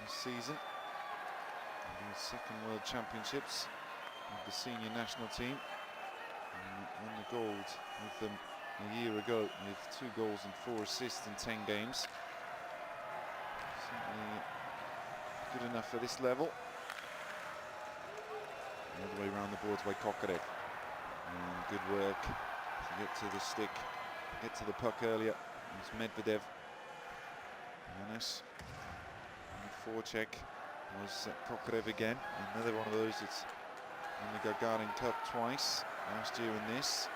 this season. The second World Championships with the senior national team. And won the gold with them a year ago with 2 goals and 4 assists in 10 games. Certainly good enough for this level. All the way around the boards by Kokorev. And good work to get to the stick, get to the puck earlier. It's Medvedev. Yanis. Forecheck was Kokorev again. Another one of those that's in the Gagarin Cup twice, last year in this.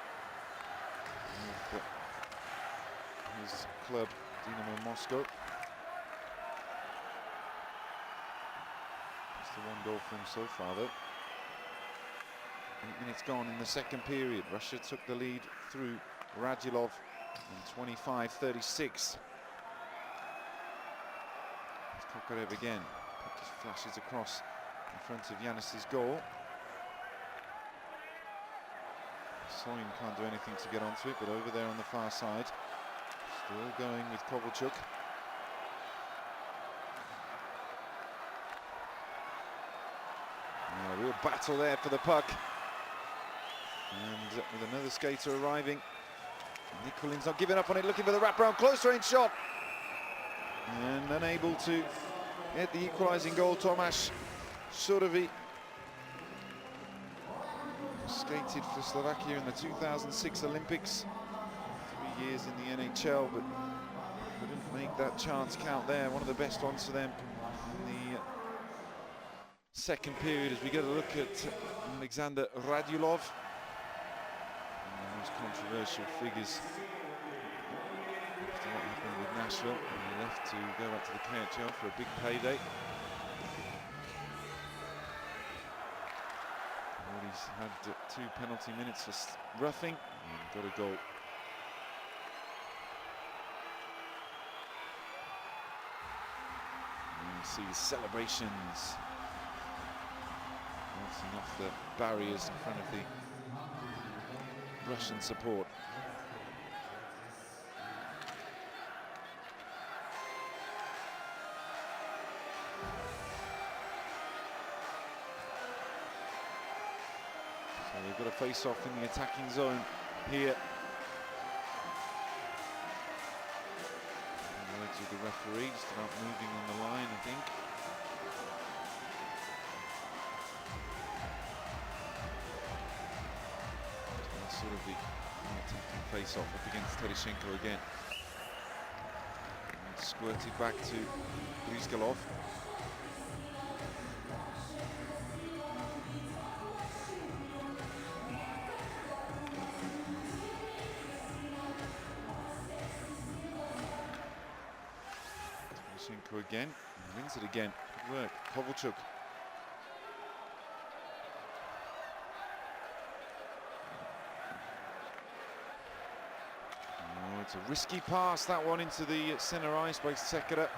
With his club, Dynamo Moscow. Just the 1 goal for him so far though. 8 minutes gone in the second period. Russia took the lead through Radulov in 25-36. Kokorev again, just flashes across in front of Yanis's goal. Soin can't do anything to get onto it, but over there on the far side, still going with Kovalchuk. A real battle there for the puck. And with another skater arriving, Nikolin's not giving up on it, looking for the wraparound close range shot. And unable to get the equalising goal, Tomáš Surovi. Skated for Slovakia in the 2006 Olympics. 3 years in the NHL, but couldn't make that chance count there. One of the best ones for them in the second period as we get a look at Alexander Radulov. One of the most controversial figures after what happened with Nashville. He left to go back to the KHL for a big payday. Well, he's had 2 penalty minutes for roughing and got a goal. And you see the celebrations bouncing off the barriers in front of the Russian support. they've got a face-off in the attacking zone here. The words of the referee, just about moving on the line, I think. Sort of the attacking face-off up against Tereshenko again. And squirted back to Brizgalov. Tereshenko again, and wins it again. Good work, Kovalchuk. It's a risky pass, that one, into the centre ice by Sekera.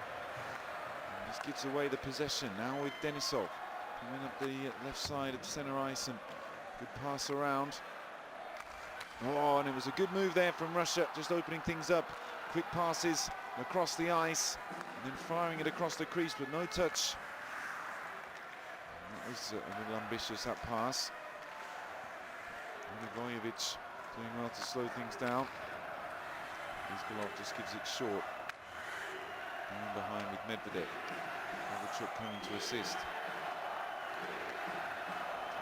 Just gives away the possession now with Denisov coming up the left side of centre ice, and good pass around. Oh, and it was a good move there from Russia, just opening things up. Quick passes across the ice and then firing it across the crease, but no touch. That was a little ambitious, that pass. Milivojevic doing well to slow things down. Brizgalov just gives it short. Down behind with Medvedev. Kovalchuk coming to assist.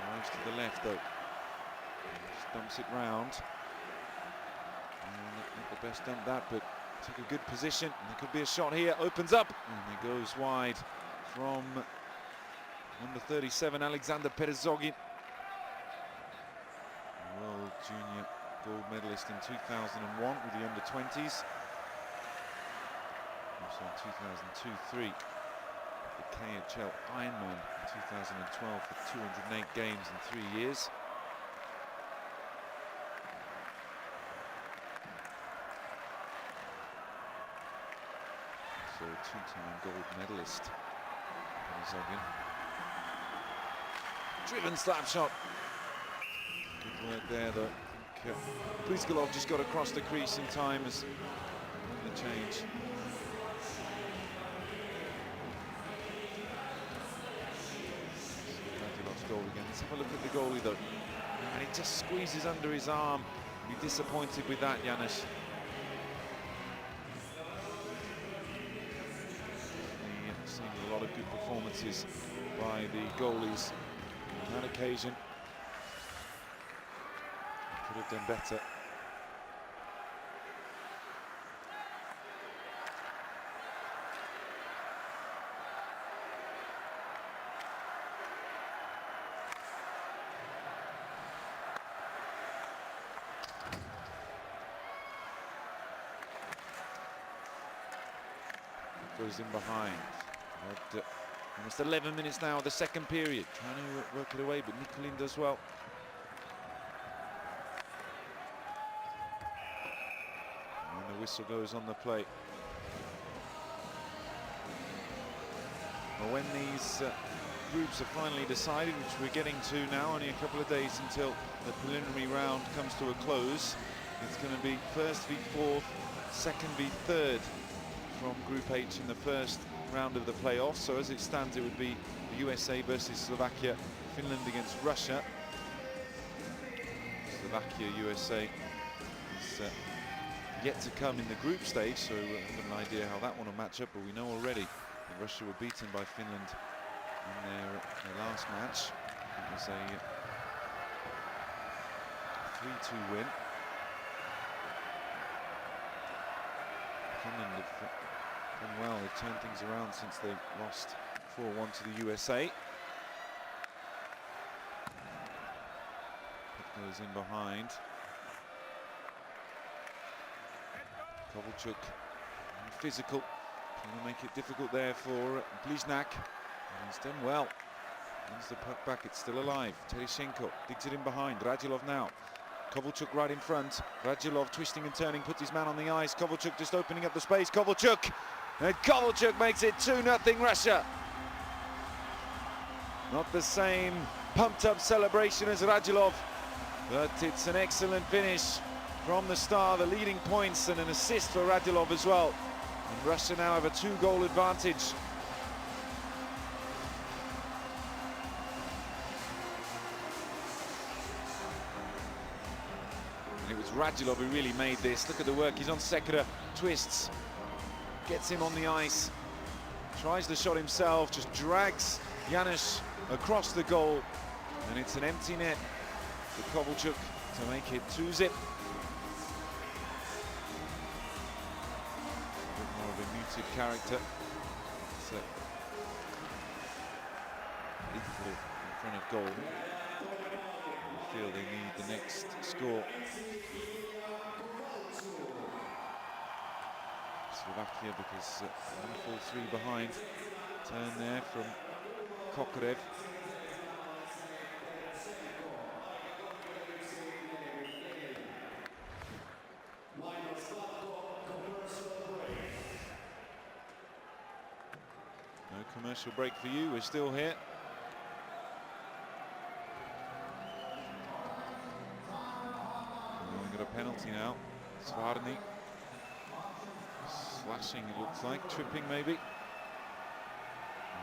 Drives to the left though. Just dumps it round. Not the best dump that, but took a good position. And there could be a shot here. Opens up and it goes wide from number 37, Alexander Perezogin. World Junior gold medalist in 2001 with the under-20s. Also in 2002-03, the KHL Ironman in 2012 for 208 games in 3 years. So a two-time gold medalist. Perezogin. Driven slap shot. Good work there though. Brizgalov just got across the crease in time as the change. Radullov's goal again. Let's have a look at the goalie though. And he just squeezes under his arm. Be disappointed with that, Janusz. We've seen a lot of good performances by the goalies on that occasion. Could have done better. Goes in behind. Almost 11 minutes now of the second period. Trying to work it away, but Nikulin does well. Whistle goes on the plate. Well, when these groups are finally decided, which we're getting to now, only a couple of days until the preliminary round comes to a close, it's going to be first v fourth, second v third from Group H in the first round of the playoffs. So as it stands, it would be the USA versus Slovakia, Finland against Russia. Slovakia, USA is yet to come in the group stage, so we have an idea how that one will match up, but we know already that Russia were beaten by Finland in their last match. It was a 3-2 win. Finland have done well, they've turned things around since they lost 4-1 to the USA. Put those in behind. Kovalchuk, physical, trying to make it difficult there for Bliznak. And he's done well. Brings the puck back, it's still alive. Tereshenko digs it in behind. Radulov now. Kovalchuk right in front. Radulov twisting and turning, puts his man on the ice. Kovalchuk just opening up the space. Kovalchuk! And Kovalchuk makes it 2-0 Russia. Not the same pumped up celebration as Radulov, but it's an excellent finish from the star, the leading points and an assist for Radulov as well. And Russia now have a 2-goal advantage. Radulov who really made this. Look at the work, he's on Sekera, twists, gets him on the ice, tries the shot himself, just drags Janusz across the goal, and it's an empty net for Kovalchuk to make it 2-0. A bit more of a muted character. So, lethal in front of goal. I feel they need the next score. Slovakia, because full 3 behind. Turn there from Kokorev. No commercial break for you, we're still here. We got a penalty now. Svarni slashing, it looks like, tripping maybe. And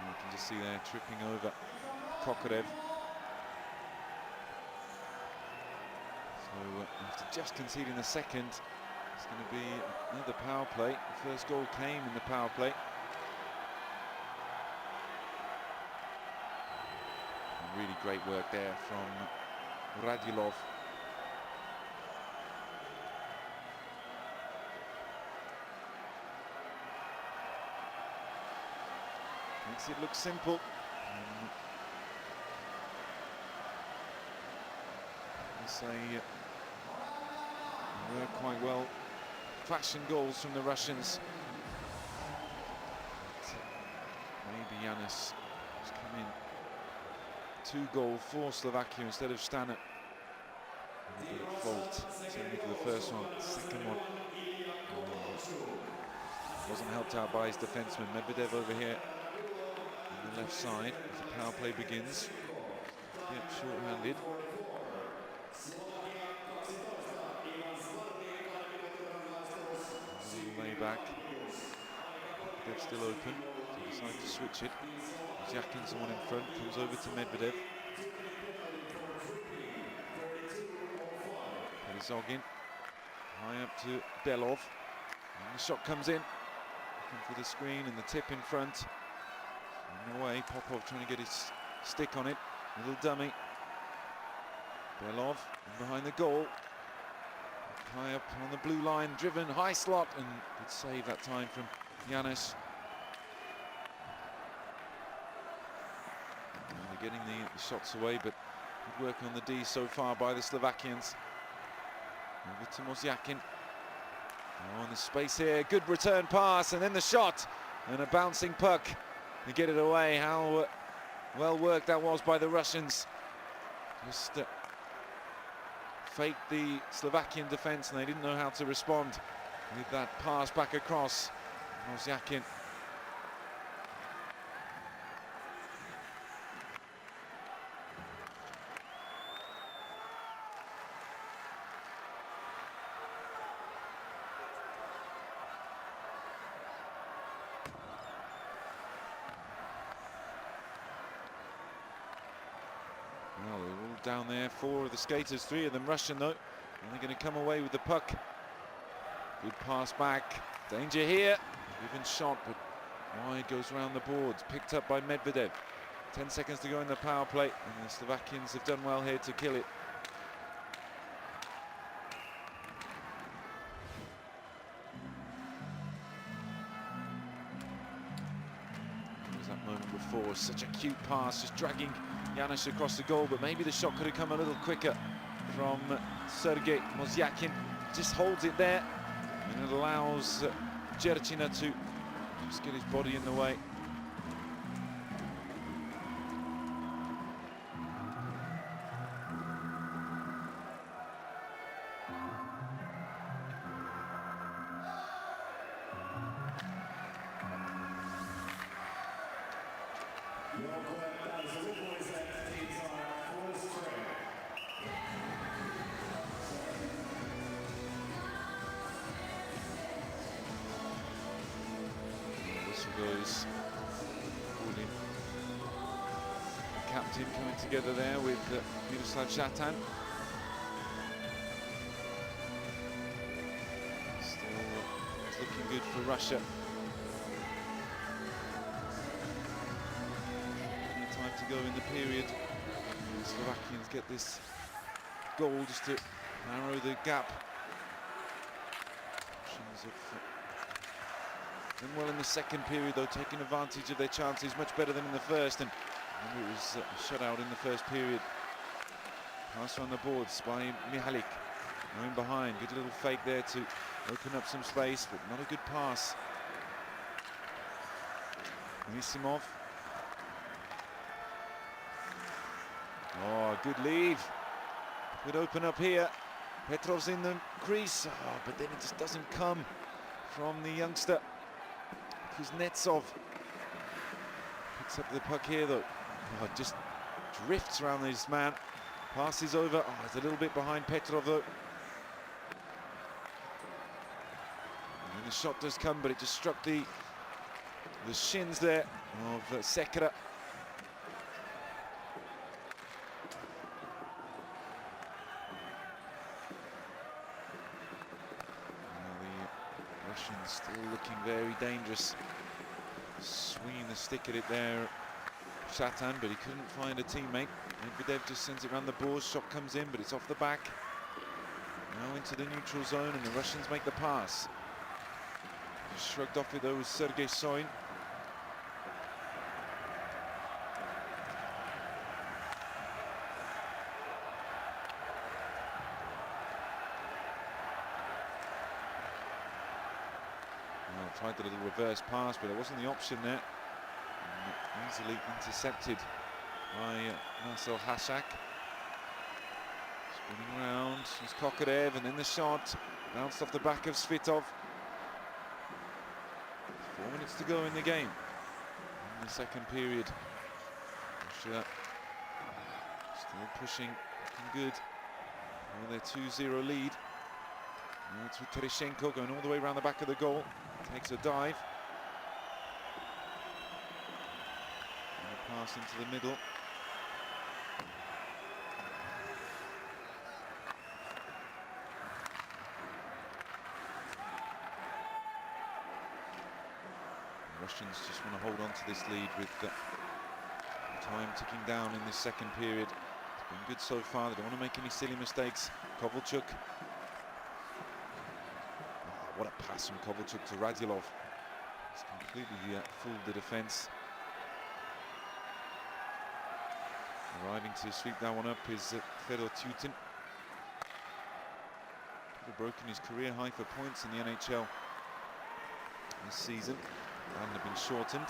you can just see there, tripping over Kokorev. So after just conceding the second, it's going to be another power play. The first goal came in the power play. And really great work there from Radulov. Makes it look simple. They work quite well. Fashion goals from the Russians. Maybe Janusz has come in 2 goal for Slovakia instead of Stana. A bit of fault, certainly for the first one. Second one wasn't helped out by his defenseman. Medvedev over here on the left side as the power play begins. Yep, short-handed. Way back. Medvedev's still open, so he decides to switch it. Yakin's the one in front, comes over to Medvedev. Zogin high up to Belov. And the shot comes in. Looking for the screen and the tip in front. In the way, Popov trying to get his stick on it. Little dummy. Belov behind the goal. High up on the blue line, driven, high slot, and good save that time from Janusz. They're getting the shots away, but good work on the D so far by the Slovakians. Over to Mozyakin. Oh, and the space here, good return pass, and then the shot, and a bouncing puck to get it away. How well worked that was by the Russians. Just faked the Slovakian defense, and they didn't know how to respond with that pass back across. Mozyakin. Well, they're all down there, 4 of the skaters, 3 of them Russian though. And they're going to come away with the puck. Good pass back. Danger here. Given shot, but wide, goes around the boards. Picked up by Medvedev. 10 seconds to go in the power play, and the Slovakians have done well here to kill it. There was that moment before, such a cute pass, just dragging Janusz across the goal, but maybe the shot could have come a little quicker from Sergei Mozyakin. Just holds it there, and it allows Jerchina to just get his body in the way. Goes Ulin, the captain, coming together there with Miroslav Zhatan. for Russia. Time to go in the period. The Slovakians get this goal just to narrow the gap. Russians have done well in the second period, though, taking advantage of their chances much better than in the first, and it was a shutout in the first period. Pass on the boards by Mihalik, going behind, good little fake there to open up some space, but not a good pass. Anisimov. Oh, good lead. Could open up here. Petrov's in the crease, but then it just doesn't come from the youngster. Kuznetsov picks up the puck here, though. Oh, just drifts around this man. Passes over. Oh, it's a little bit behind Petrov, though. And the shot does come, but it just struck the shins there of Sekera. Still looking very dangerous. Swinging the stick at it there, Shatan, but he couldn't find a teammate. Medvedev just sends it around the boards. Shot comes in, but it's off the back. Now into the neutral zone, and the Russians make the pass. Just shrugged off it though was Sergei Soin. Tried the little reverse pass, but it wasn't the option there. And easily intercepted by Marcel Hasak. Spinning around, it's Kokorev, and then the shot bounced off the back of Svitov. 4 minutes to go in the game, in the second period. Russia still pushing, looking good. Well, their 2-0 lead. Now it's with Tereshenko going all the way around the back of the goal. Takes a dive. And a pass into the middle. The Russians just want to hold on to this lead with time ticking down in this second period. It's been good so far. They don't want to make any silly mistakes. Kovalchuk. What a pass from Kovalchuk to Radulov. It's completely fooled the defence. Arriving to sweep that one up is Fedor Tutin. Broken his career high for points in the NHL this season. And have been shortened.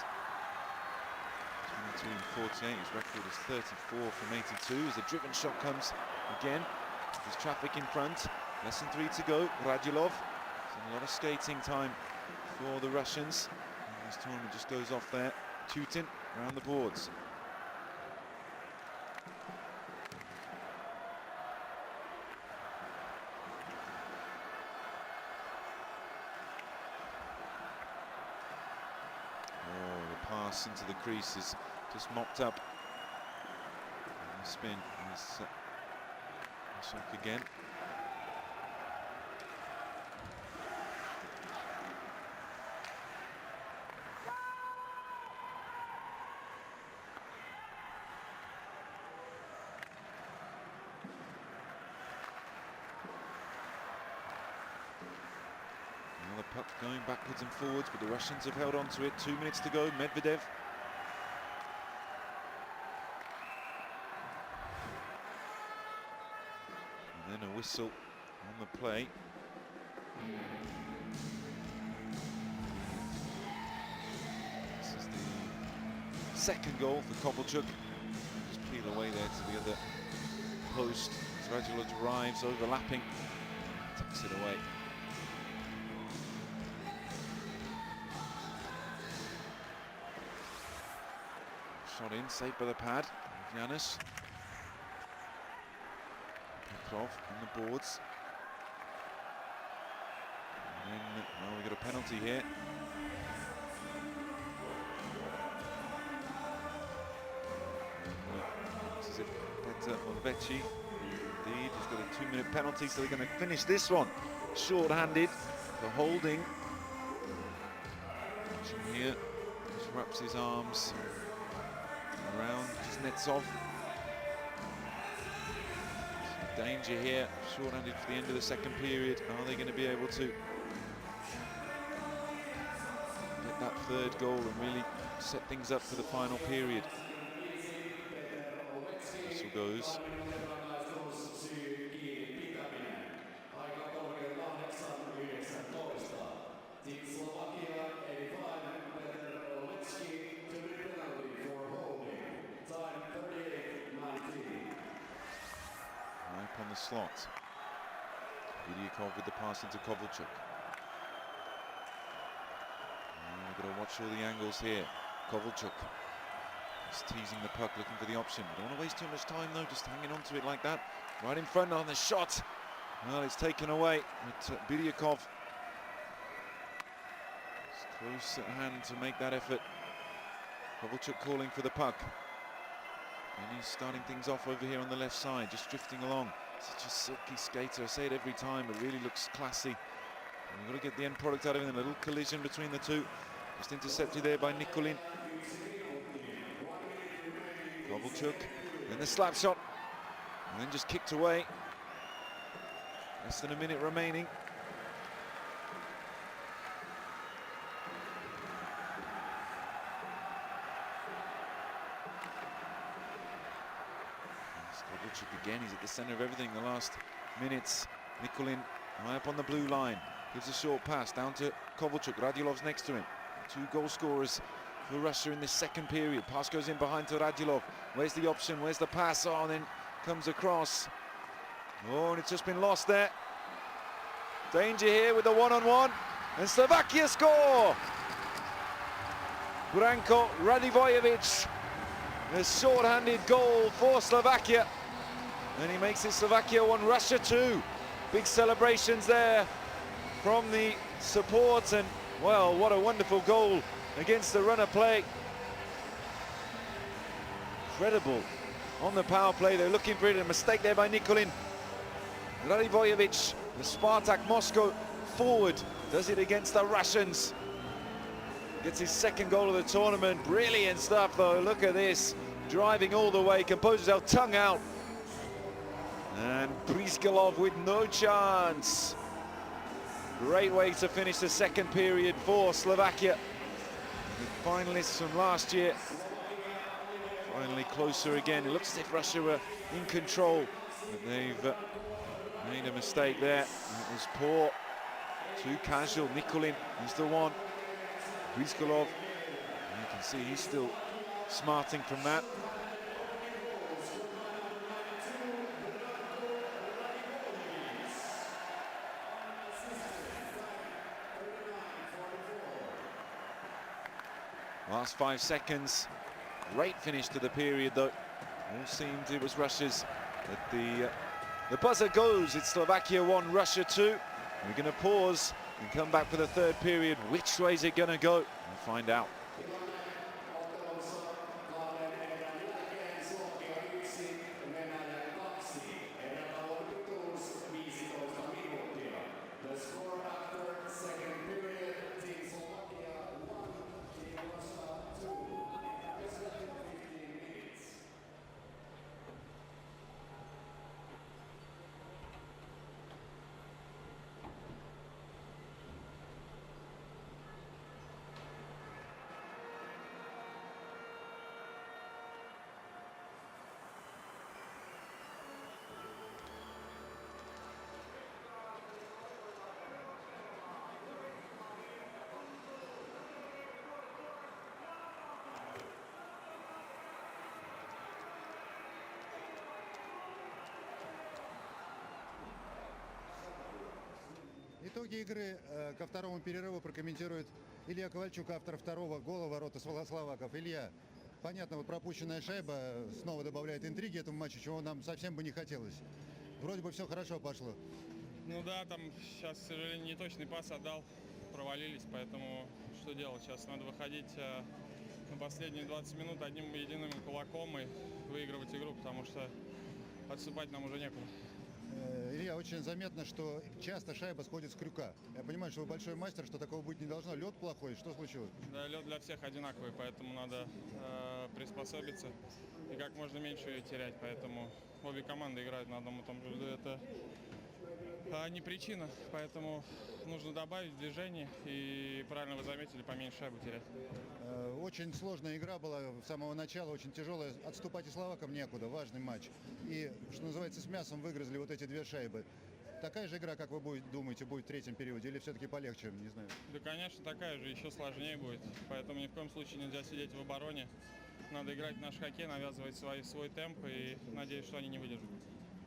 22 and 48. His record is 34 from 82. As the driven shot comes again. There's traffic in front. Less than 3 to go. Radulov. A lot of skating time for the Russians. And this tournament just goes off there. Tutin around the boards. Oh, the pass into the crease is just mopped up. And the spin is Ashok again. Puck going backwards and forwards, but the Russians have held on to it. 2 minutes to go. Medvedev. And then a whistle on the play. This is the second goal for Kovalchuk. Just peel away there to the other post. As Radulov arrives, overlapping, tucks it away. Shot in, saved by the pad. Giannis. Petrov on the boards. And then, well, we got a penalty here. This is it, Petr Olveci. Indeed, he's got a 2-minute penalty, so they're going to finish this one short-handed for holding From here, just wraps his arms around Kuznetsov. Some danger here, short-handed for the end of the second period. Are they going to be able to get that third goal and really set things up for the final period? Whistle goes. Team Slovakia 85 to be penalty for holding. Time 38-19. Right up on the slot. Ilyakov with the pass into Kovalchuk. We've got to watch all the angles here. Kovalchuk just teasing the puck, looking for the option. Don't want to waste too much time though, just hanging on to it like that. Right in front on the shot. Well, it's taken away. But Biryakov is close at hand to make that effort. Kovalchuk calling for the puck. And he's starting things off over here on the left side, just drifting along. Such a silky skater, I say it every time, it really looks classy. And we've got to get the end product out of him. A little collision between the two. Just intercepted there by Nikulin. Kovalchuk, and the slap shot. And then just kicked away. Less than a minute remaining. Kovalchuk again, he's at the centre of everything the last minutes. Nikulin high up on the blue line, gives a short pass down to Kovalchuk. Radulev's next to him. Two goal scorers for Russia in this second period. Pass goes in behind to Radulov. Where's the option? Where's the pass? Oh, and then comes across. Oh, and it's just been lost there. Danger here with the one-on-one. And Slovakia score! Branko Radivojevic. A short-handed goal for Slovakia. And he makes it Slovakia 1, Russia 2. Big celebrations there from the support. And, well, what a wonderful goal against the runner play. Incredible. On the power play, they're looking for it. A mistake there by Nikulin. Radivojevic, the Spartak Moscow forward, does it against the Russians. Gets his second goal of the tournament. Brilliant stuff, though. Look at this. Driving all the way, composes himself, tongue out. And Brizgalov with no chance. Great way to finish the second period for Slovakia. The finalists from last year. Finally closer again. It looks as if Russia were in control, but they've made a mistake there. It was poor. Too casual. Nikulin, he's the one. Brizgalov, you can see he's still smarting from that. Last 5 seconds. Great finish to the period, though. All seemed it was Russia's. But the buzzer goes. It's Slovakia 1, Russia 2. We're going to pause and come back for the third period. Which way is it going to go? We'll find out. Итоги игры ко второму перерыву прокомментирует Илья Ковальчук, автор второго гола в ворота словаков. Илья, понятно, вот пропущенная шайба снова добавляет интриги этому матчу, чего нам совсем бы не хотелось. Вроде бы все хорошо пошло. Ну да, там сейчас, к сожалению, неточный пас отдал, провалились, поэтому что делать? Сейчас надо выходить на последние 20 минут одним единым кулаком и выигрывать игру, потому что отступать нам уже некуда. Илья, очень заметно, что часто шайба сходит с крюка. Я понимаю, что вы большой мастер, что такого быть не должно. Лед плохой, что случилось? Да, лед для всех одинаковый, поэтому надо приспособиться и как можно меньше ее терять. Поэтому обе команды играют на одном и том же льду. Это не причина, поэтому нужно добавить движение и, правильно вы заметили, поменьше шайбу терять. Очень сложная игра была с самого начала, очень тяжелая. Отступать и словакам некуда, важный матч. И, что называется, с мясом выгрызли вот эти две шайбы. Такая же игра, как вы думаете, будет в третьем периоде или все-таки полегче, не знаю? Да, конечно, такая же, еще сложнее будет. Поэтому ни в коем случае нельзя сидеть в обороне. Надо играть в наш хоккей, навязывать свой темп и надеюсь, что они не выдержат.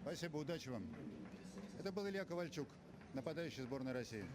Спасибо, удачи вам. Это был Илья Ковальчук, нападающий сборной России.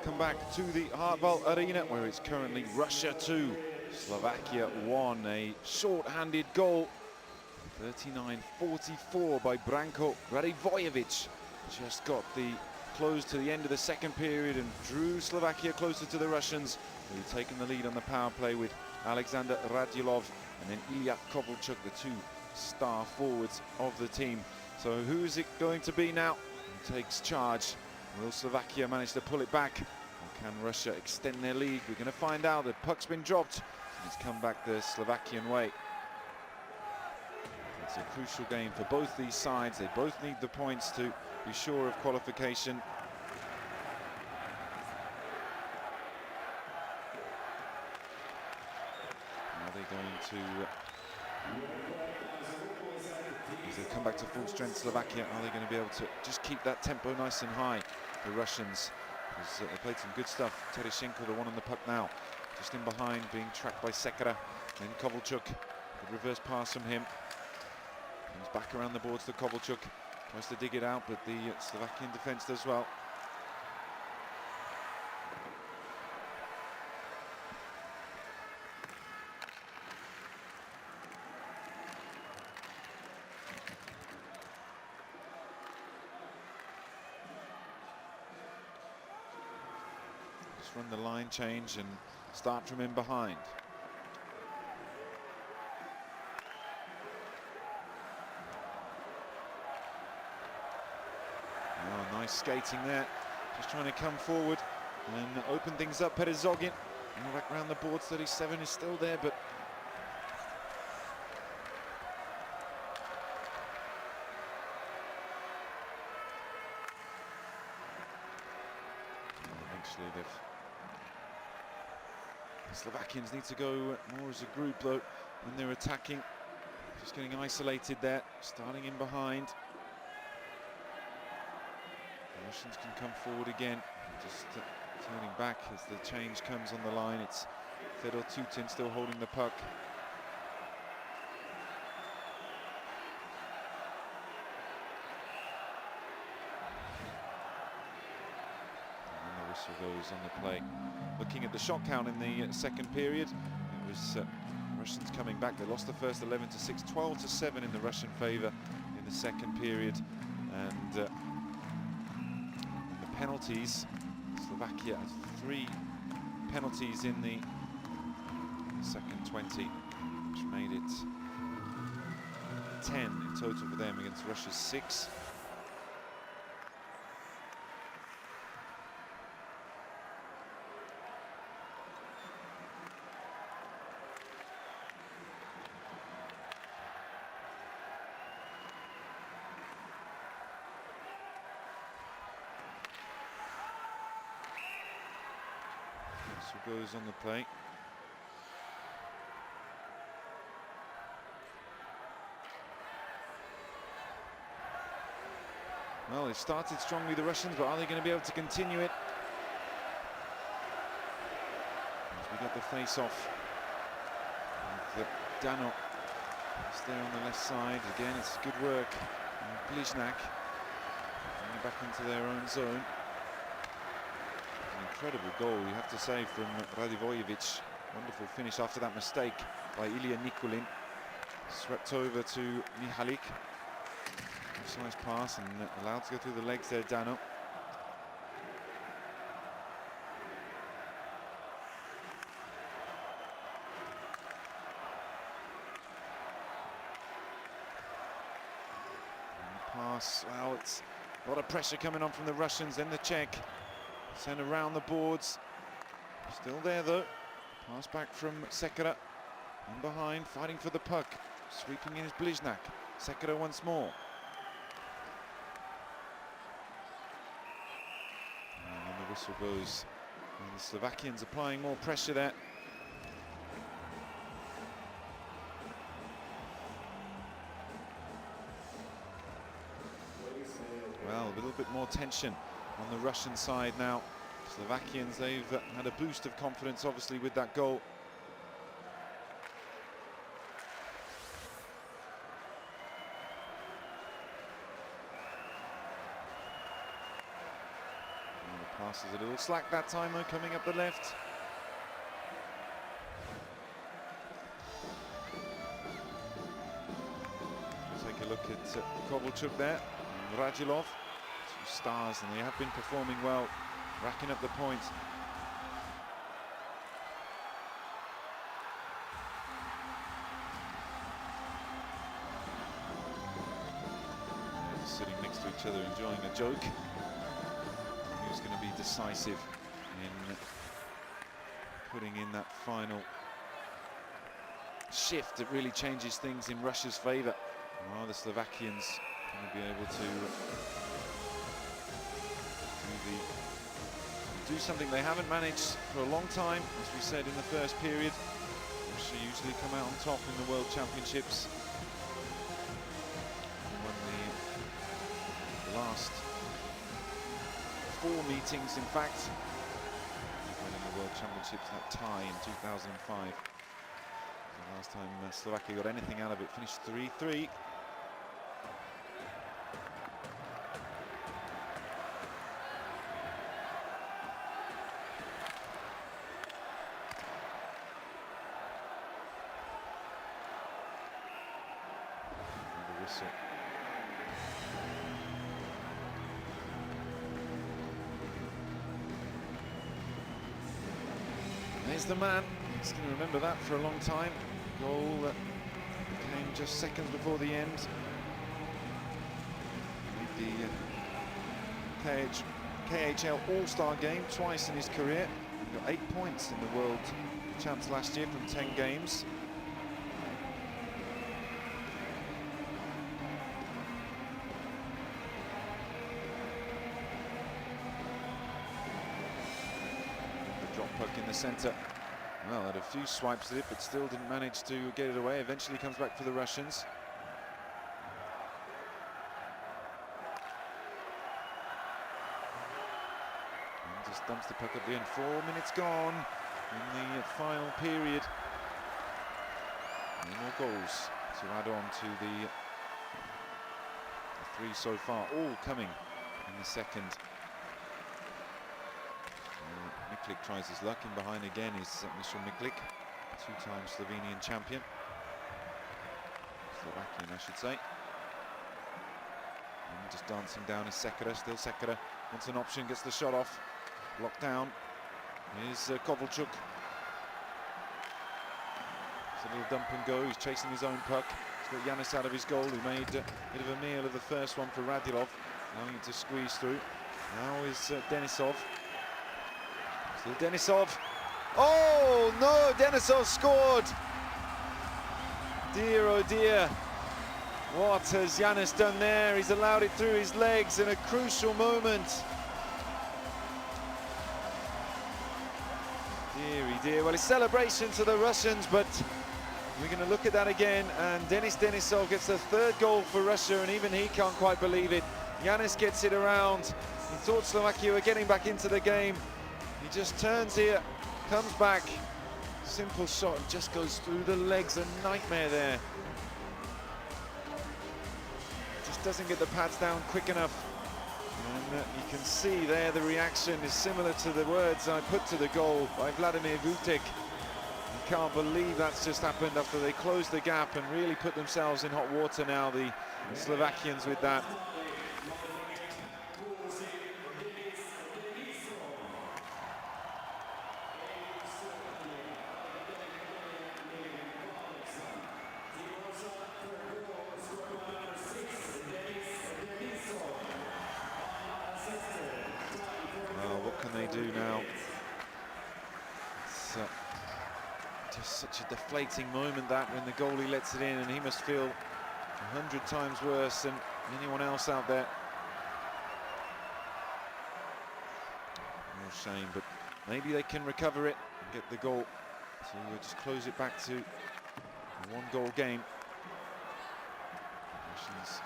Welcome back to the Hardball Arena, where it's currently Russia 2, Slovakia 1. A short-handed goal, 39-44 by Branko Radivojevic. Just got the close to the end of the second period and drew Slovakia closer to the Russians, who've taken the lead on the power play with Alexander Radulov and then Ilya Kovalchuk, the two star forwards of the team. So who is it going to be now? Who takes charge? Will Slovakia manage to pull it back? Or can Russia extend their lead? We're going to find out. The puck's been dropped and it's come back the Slovakian way. It's a crucial game for both these sides. They both need the points to be sure of qualification. Are they going to, as they come back to full strength, Slovakia, are they going to be able to just keep that tempo nice and high? The Russians, they played some good stuff. Tereshenko, the one on the puck now, just in behind, being tracked by Sekera. Then Kovalchuk, good reverse pass from him. Comes back around the boards to Kovalchuk, tries to dig it out, but the Slovakian defence does well. Just run the line change and start from in behind. Oh, nice skating there, just trying to come forward and open things up. Perezogin, back around the boards. 37 is still there, but eventually the Slovakians need to go more as a group though when they're attacking. Just getting isolated there, starting in behind. The Russians can come forward again, just turning back as the change comes on the line. It's Fedor Tutin still holding the puck. And the whistle goes on the play. Looking at the shot count in the second period, it was Russians coming back. They lost the first 11-6, 12-7 in the Russian favour in the second period. And the penalties, Slovakia has 3 penalties in the second 20, which made it 10 in total for them against Russia's 6. Goes on the play. Well, they've started strongly, the Russians, but are they going to be able to continue it? As we get the face-off with Dano. It's there on the left side. Again, it's good work. Bliznak bringing it back into their own zone. Incredible goal, you have to say, from Radivojevic. Wonderful finish after that mistake by Ilya Nikulin. Swept over to Mihalik. Nice pass and allowed to go through the legs there, Dano. And the pass, well, it's a lot of pressure coming on from the Russians, then the check. Sent around the boards, still there though. Pass back from Sekera, in behind, fighting for the puck. Sweeping in is Bliznak. Sekera once more. And then the whistle goes. And the Slovakians applying more pressure there. Well, a little bit more tension on the Russian side now. Slovakians, they've had a boost of confidence, obviously, with that goal. And the pass passes a little slack that time though, coming up the left. Take a look at Kovalchuk there, and Radulov, 2 stars, and they have been performing well, racking up the points. Sitting next to each other, enjoying a joke. Who's going to be decisive in putting in that final shift that really changes things in Russia's favour? Are the Slovakians going to be able to do something they haven't managed for a long time? As we said in the first period, Russia usually come out on top in the World Championships. Last 4 meetings, in fact, winning the World Championships, that tie in 2005. The last time Slovakia got anything out of it, finished 3-3. Another whistle. There's the man. He's going to remember that for a long time. Goal that came just seconds before the end. Made the KHL All-Star game twice in his career. He got 8 points in the World Champs last year from 10 games. Drop puck in the centre. Well, had a few swipes at it, but still didn't manage to get it away. Eventually comes back for the Russians. And just dumps the puck at the end. 4 minutes gone in the final period. No more goals to add on to the 3 so far, all coming in the second. Miklik tries his luck, in behind again is Michal Miklik, 2-time Slovenian champion. Slovakian, I should say. And just dancing down is Sekera, still Sekera. Wants an option, gets the shot off. Blocked down. Here's Kovalchuk. It's a little dump and go, he's chasing his own puck. He's got Yanis out of his goal, who made a bit of a meal of the first one for Radulov. Now to squeeze through. Now is Denisov. Still Denisov. Oh no, Denisov scored! Dear oh dear. What has Yanis done there? He's allowed it through his legs in a crucial moment. Deary dear. Well, it's celebration to the Russians, but we're going to look at that again. And Denis Denisov gets the 3rd goal for Russia, and even he can't quite believe it. Yanis gets it around. He thought Slovakia were getting back into the game. He just turns here, comes back. Simple shot, just goes through the legs. A nightmare there. Just doesn't get the pads down quick enough. And you can see there the reaction is similar to the words I put to the goal by Vladimir Vutek. You can't believe that's just happened after they closed the gap and really put themselves in hot water now, the Slovakians, with that. What can they do now? It's just such a deflating moment, that, when the goalie lets it in, and he must feel 100 times worse than anyone else out there. No shame, but maybe they can recover it and get the goal to just close it back to a 1-goal game. Russians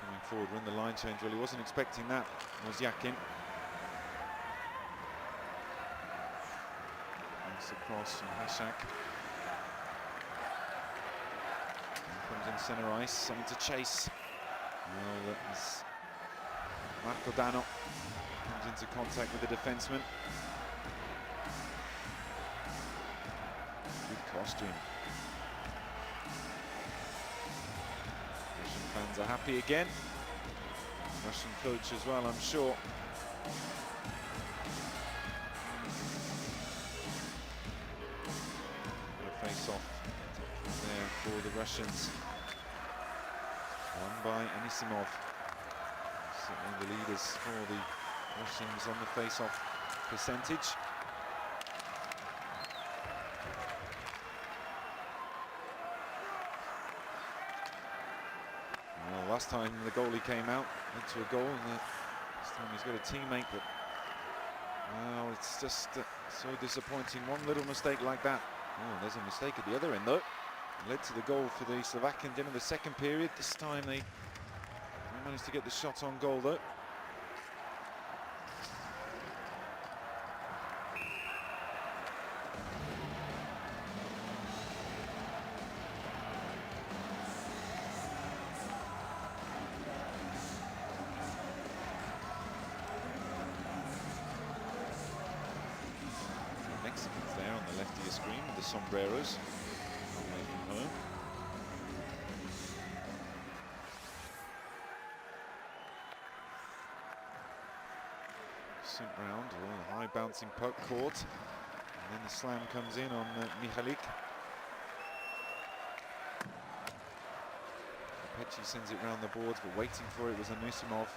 coming forward, run the line change. Well, he wasn't expecting that, was Yakin. Across from Hashak. Comes in centre ice, something to chase. Well, that is Marco Dano. Comes Comes into contact with the defenseman. Good costume. Russian fans are happy again. Russian coach as well, I'm sure. A face-off there for the Russians. Won by Anisimov. Certainly the leaders for the Russians on the face-off percentage. Well, last time the goalie came out into a goal, and this time he's got a teammate, but well, it's just so disappointing. One little mistake like that. Oh, there's a mistake at the other end though. Led to the goal for the Slovakians in the second period. This time they managed to get the shot on goal though. Mexicans there on the left of your screen with the sombreros away from home. Sent round, a high bouncing puck caught, and then the slam comes in on Michalik. Pechi sends it round the boards, but waiting for it was Anisimov.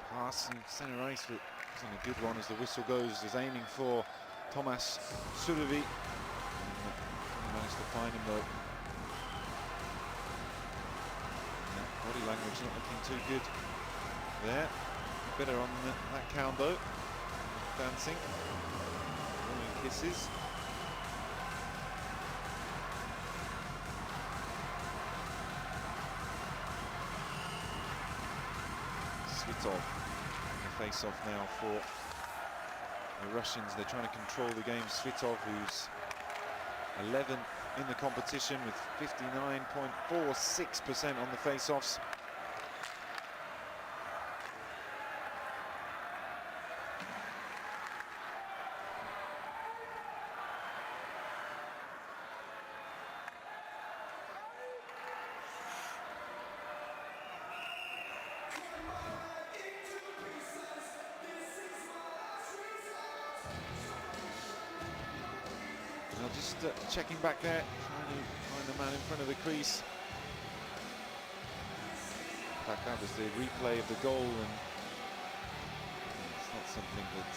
Pass in centre ice, but wasn't a good one as the whistle goes. Is aiming for Tomas Surovi. Managed to find him though. Body language not looking too good there. Better on that count though. Dancing, blowing kisses. Svitov. Face-off now for the Russians. They're trying to control the game. Svitov, who's 11th in the competition with 59.46% on the face-offs. Now just checking back there, trying to find the man in front of the crease. In fact, that was the replay of the goal, and it's not something that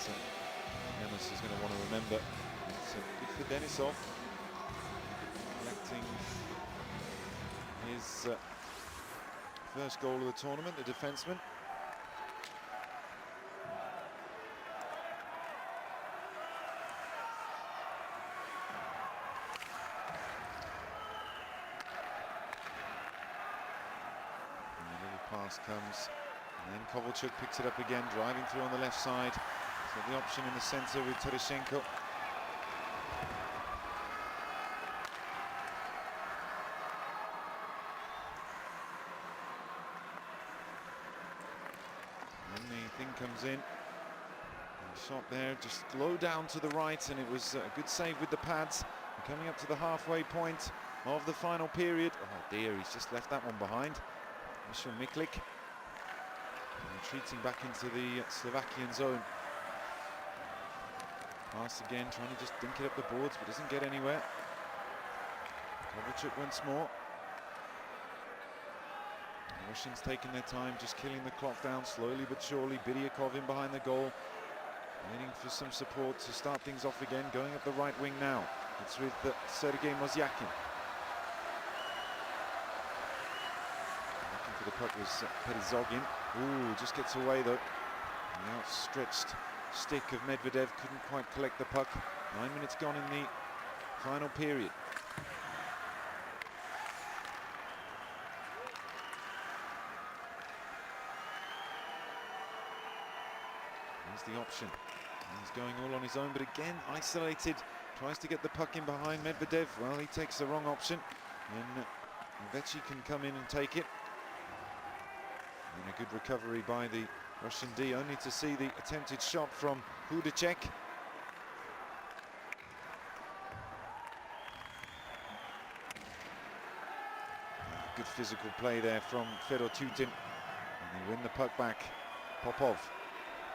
Yanis is going to want to remember. It's good for Denisov, collecting his first goal of the tournament, the defenseman. Pass comes, and then Kovalchuk picks it up again, driving through on the left side. So the option in the centre with Tereshenko. And the thing comes in. And shot there, just low down to the right, and it was a good save with the pads. And coming up to the halfway point of the final period. Oh dear, he's just left that one behind. Michal Miklik retreating back into the Slovakian zone. Pass again, trying to just dink it up the boards, but doesn't get anywhere. Kovalchuk once more. The Russians taking their time, just killing the clock down slowly but surely. Biryakov in behind the goal, waiting for some support to start things off again. Going up the right wing now. It's with Sergei Mozyakin. The puck was Perizogin. Ooh, just gets away though. The outstretched stick of Medvedev couldn't quite collect the puck. 9 minutes gone in the final period. Here's the option. He's going all on his own, but again isolated. Tries to get the puck in behind Medvedev. Well, he takes the wrong option, and Vecchi can come in and take it. And a good recovery by the Russian D, only to see the attempted shot from Hudacek. Good physical play there from Fedor Tutin. And they win the puck back. Popov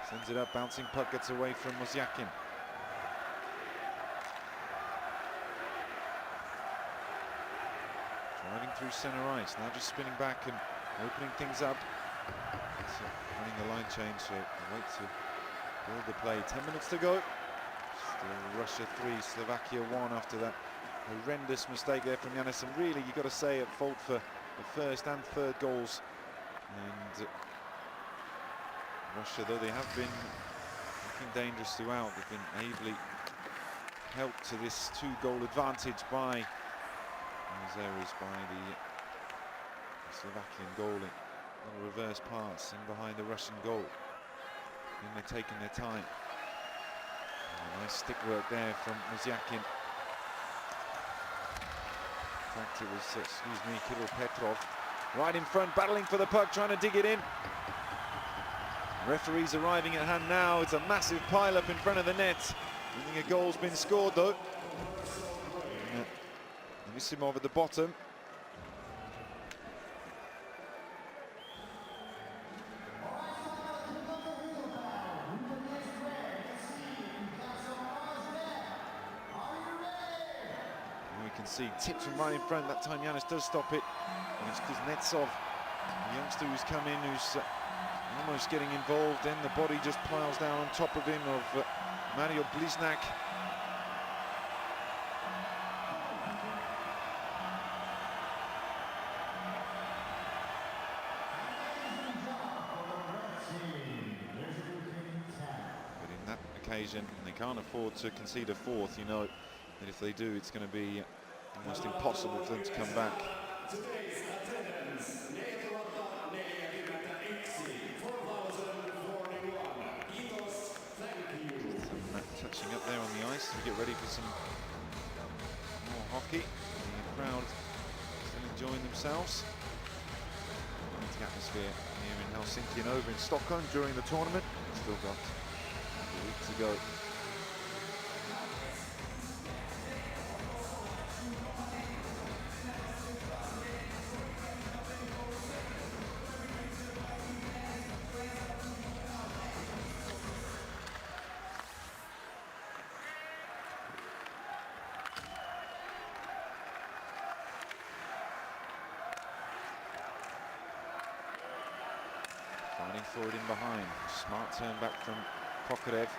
sends it up, bouncing puck gets away from Mozyakin. Driving through center ice, now just spinning back and opening things up. So running the line change, so wait to build the play. 10 minutes to go. Still Russia 3, Slovakia 1 after that horrendous mistake there from Yanis. And really, you've got to say, at fault for the first and third goals. And Russia, though they have been looking dangerous throughout, they've been ably helped to this 2-goal advantage by those errors by the Slovakian goalie. A reverse pass in behind the Russian goal. And they're taking their time. And a nice stick work there from Mozyakin. In fact, it was, excuse me, Kirill Petrov right in front, battling for the puck, trying to dig it in. Referees arriving at hand now. It's a massive pile-up in front of the net. I think a goal's been scored, though. Anisimov at the bottom. We can see tips from right in front. That time Yanis does stop it. And it's Kuznetsov, the youngster who's come in, who's almost getting involved. Then the body just piles down on top of him of Mario Bliznak. But in that occasion, they can't afford to concede a fourth. You know that if they do, it's going to be almost impossible for them to come back. Today's attendance, 4,041. Kiitos, thank you. Some touching up there on the ice to get ready for some more hockey. The crowd still enjoying themselves. The atmosphere here in Helsinki and over in Stockholm during the tournament. Still got a week to go. Fighting forward in behind. Smart turn back from Kokorev.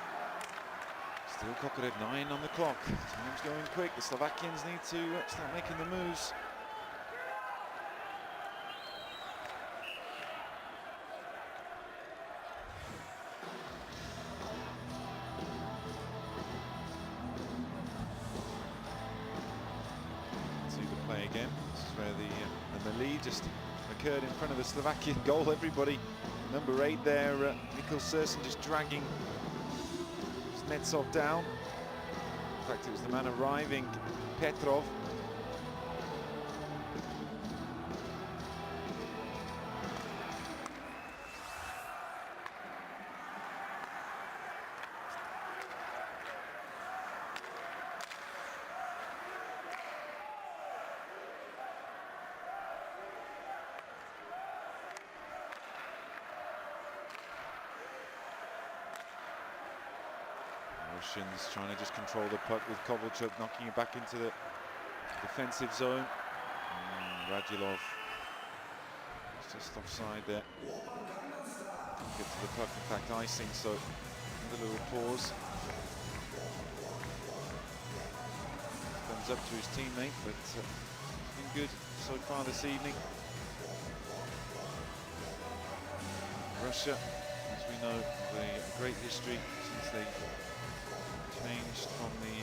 Still Kokorev, 9 on the clock. Time's going quick. The Slovakians need to start making the moves. See the play again. This is where the melee just occurred in front of the Slovakian goal. Everybody, number 8 there, Mikkel Sersen just dragging Kuznetsov down. In fact, it was the man arriving, Petrov. Russians trying to just control the puck with Kovalchuk knocking it back into the defensive zone. Radulov is just offside there. Get to the puck, in fact icing, so a little pause. Comes up to his teammate, but it's been good so far this evening. Russia, as we know, have a great history since they changed from the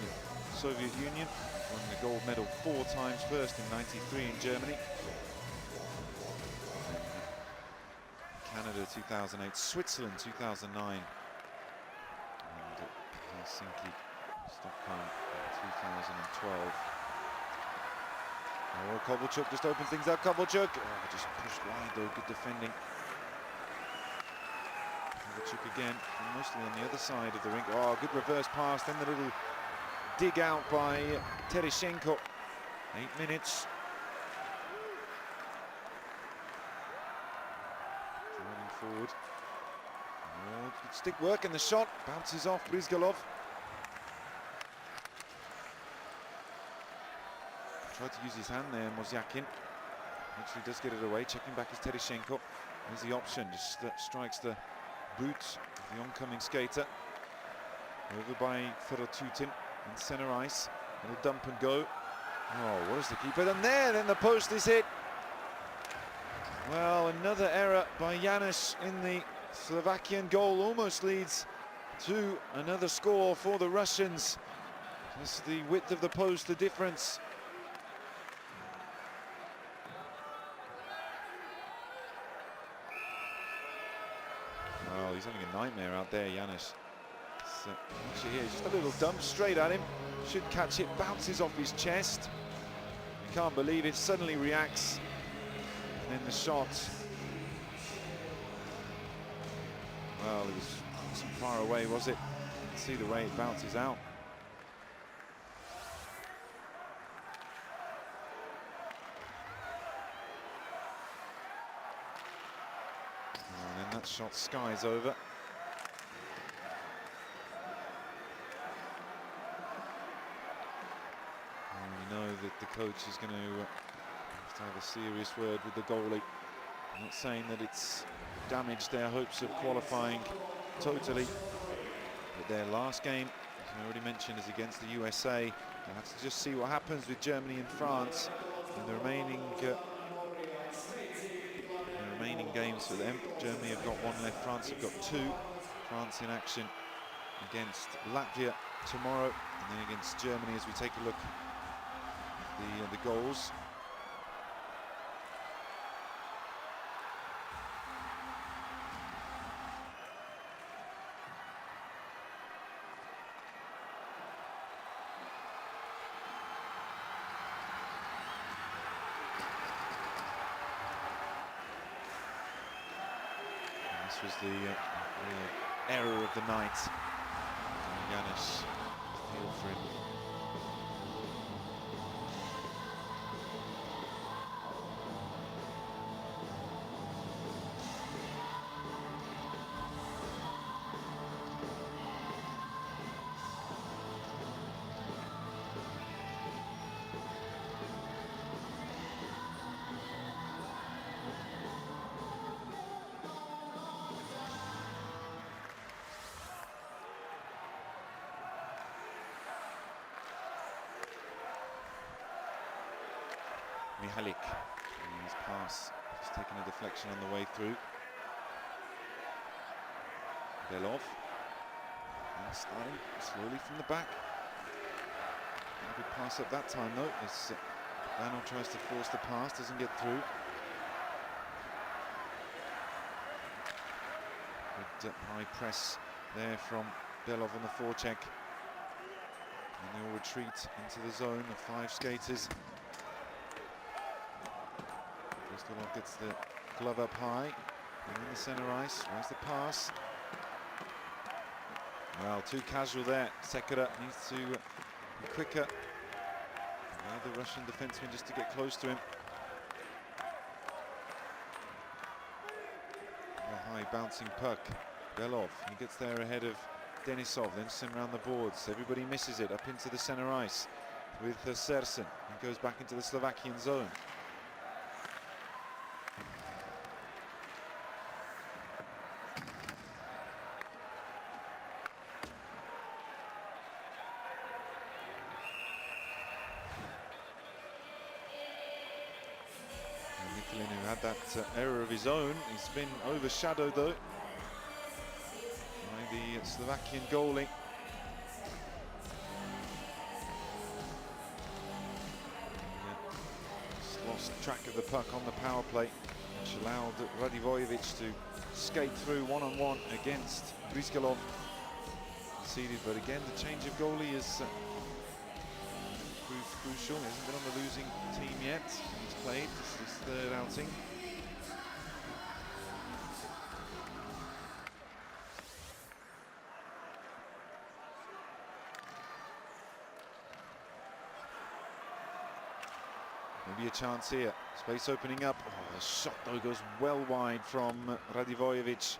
Soviet Union, won the gold medal 4 times, first in '93 in Germany, Canada 2008, Switzerland 2009, Helsinki, Stockholm in 2012. Oh, Kovalchuk just opened things up. Kovalchuk, just pushed wide though, good defending. Kovalchuk again, mostly on the other side of the rink. Oh, good reverse pass, then the little dig out by Tereshenko. 8 minutes. Driving forward. Oh, good stick work, and the shot bounces off Brizgalov. Tried to use his hand there, Mozyakin. Actually does get it away, checking back is Tereshenko. There's the option, just strikes the boot of the oncoming skater. Over by Ferotutin in centre ice. Little dump and go. Oh, what has the keeper done there? Then the post is hit. Well, another error by Janusz in the Slovakian goal almost leads to another score for the Russians. Just the width of the post, the difference. Well, he's having a nightmare out there, Janusz. So, actually here, just a little dump straight at him. Should catch it, bounces off his chest. You can't believe it, suddenly reacts. And then the shot. Well, it wasn't far away, was it? You can see the way it bounces out. And then that shot skies over. You know that the coach is going to have a serious word with the goalie. I'm not saying that it's damaged their hopes of qualifying totally, but their last game, as I already mentioned, is against the USA. They'll have to just see what happens with Germany and France in the remaining games for them. Germany have got one left, France have got two. France in action against Latvia tomorrow, and then against Germany as we take a look at the goals. This was the error of the night. Janusz, feel for him. Mihalik, and his pass, just taking a deflection on the way through. Belov, and starting slowly from the back. A good pass up that time though, as Daniel tries to force the pass, doesn't get through. Good high press there from Belov on the forecheck. And they'll retreat into the zone of 5 skaters. Brizgalov gets the glove up high, and in the centre ice, where's the pass? Well, too casual there. Sekera needs to be quicker. Now the Russian defenseman just to get close to him. A high bouncing puck. Belov, he gets there ahead of Denisov, then sent around the boards. Everybody misses it up into the centre ice with Sersen. He goes back into the Slovakian zone. Who had that error of his own. He's been overshadowed though by the Slovakian goalie. Just lost track of the puck on the power play, which allowed Radivojevic to skate through one-on-one against Brizgalov. conceded, but again the change of goalie is proved crucial. He hasn't been on the losing team yet. He's played, this is his third outing. Maybe a chance here. Space opening up. Oh, the shot though goes well wide from Radivojevic.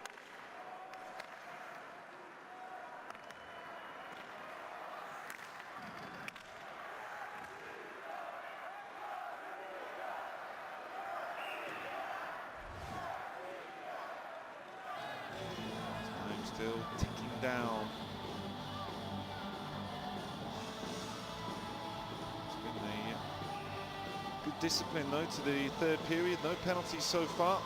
Time still ticking down. Good discipline though to the third period, no penalties so far.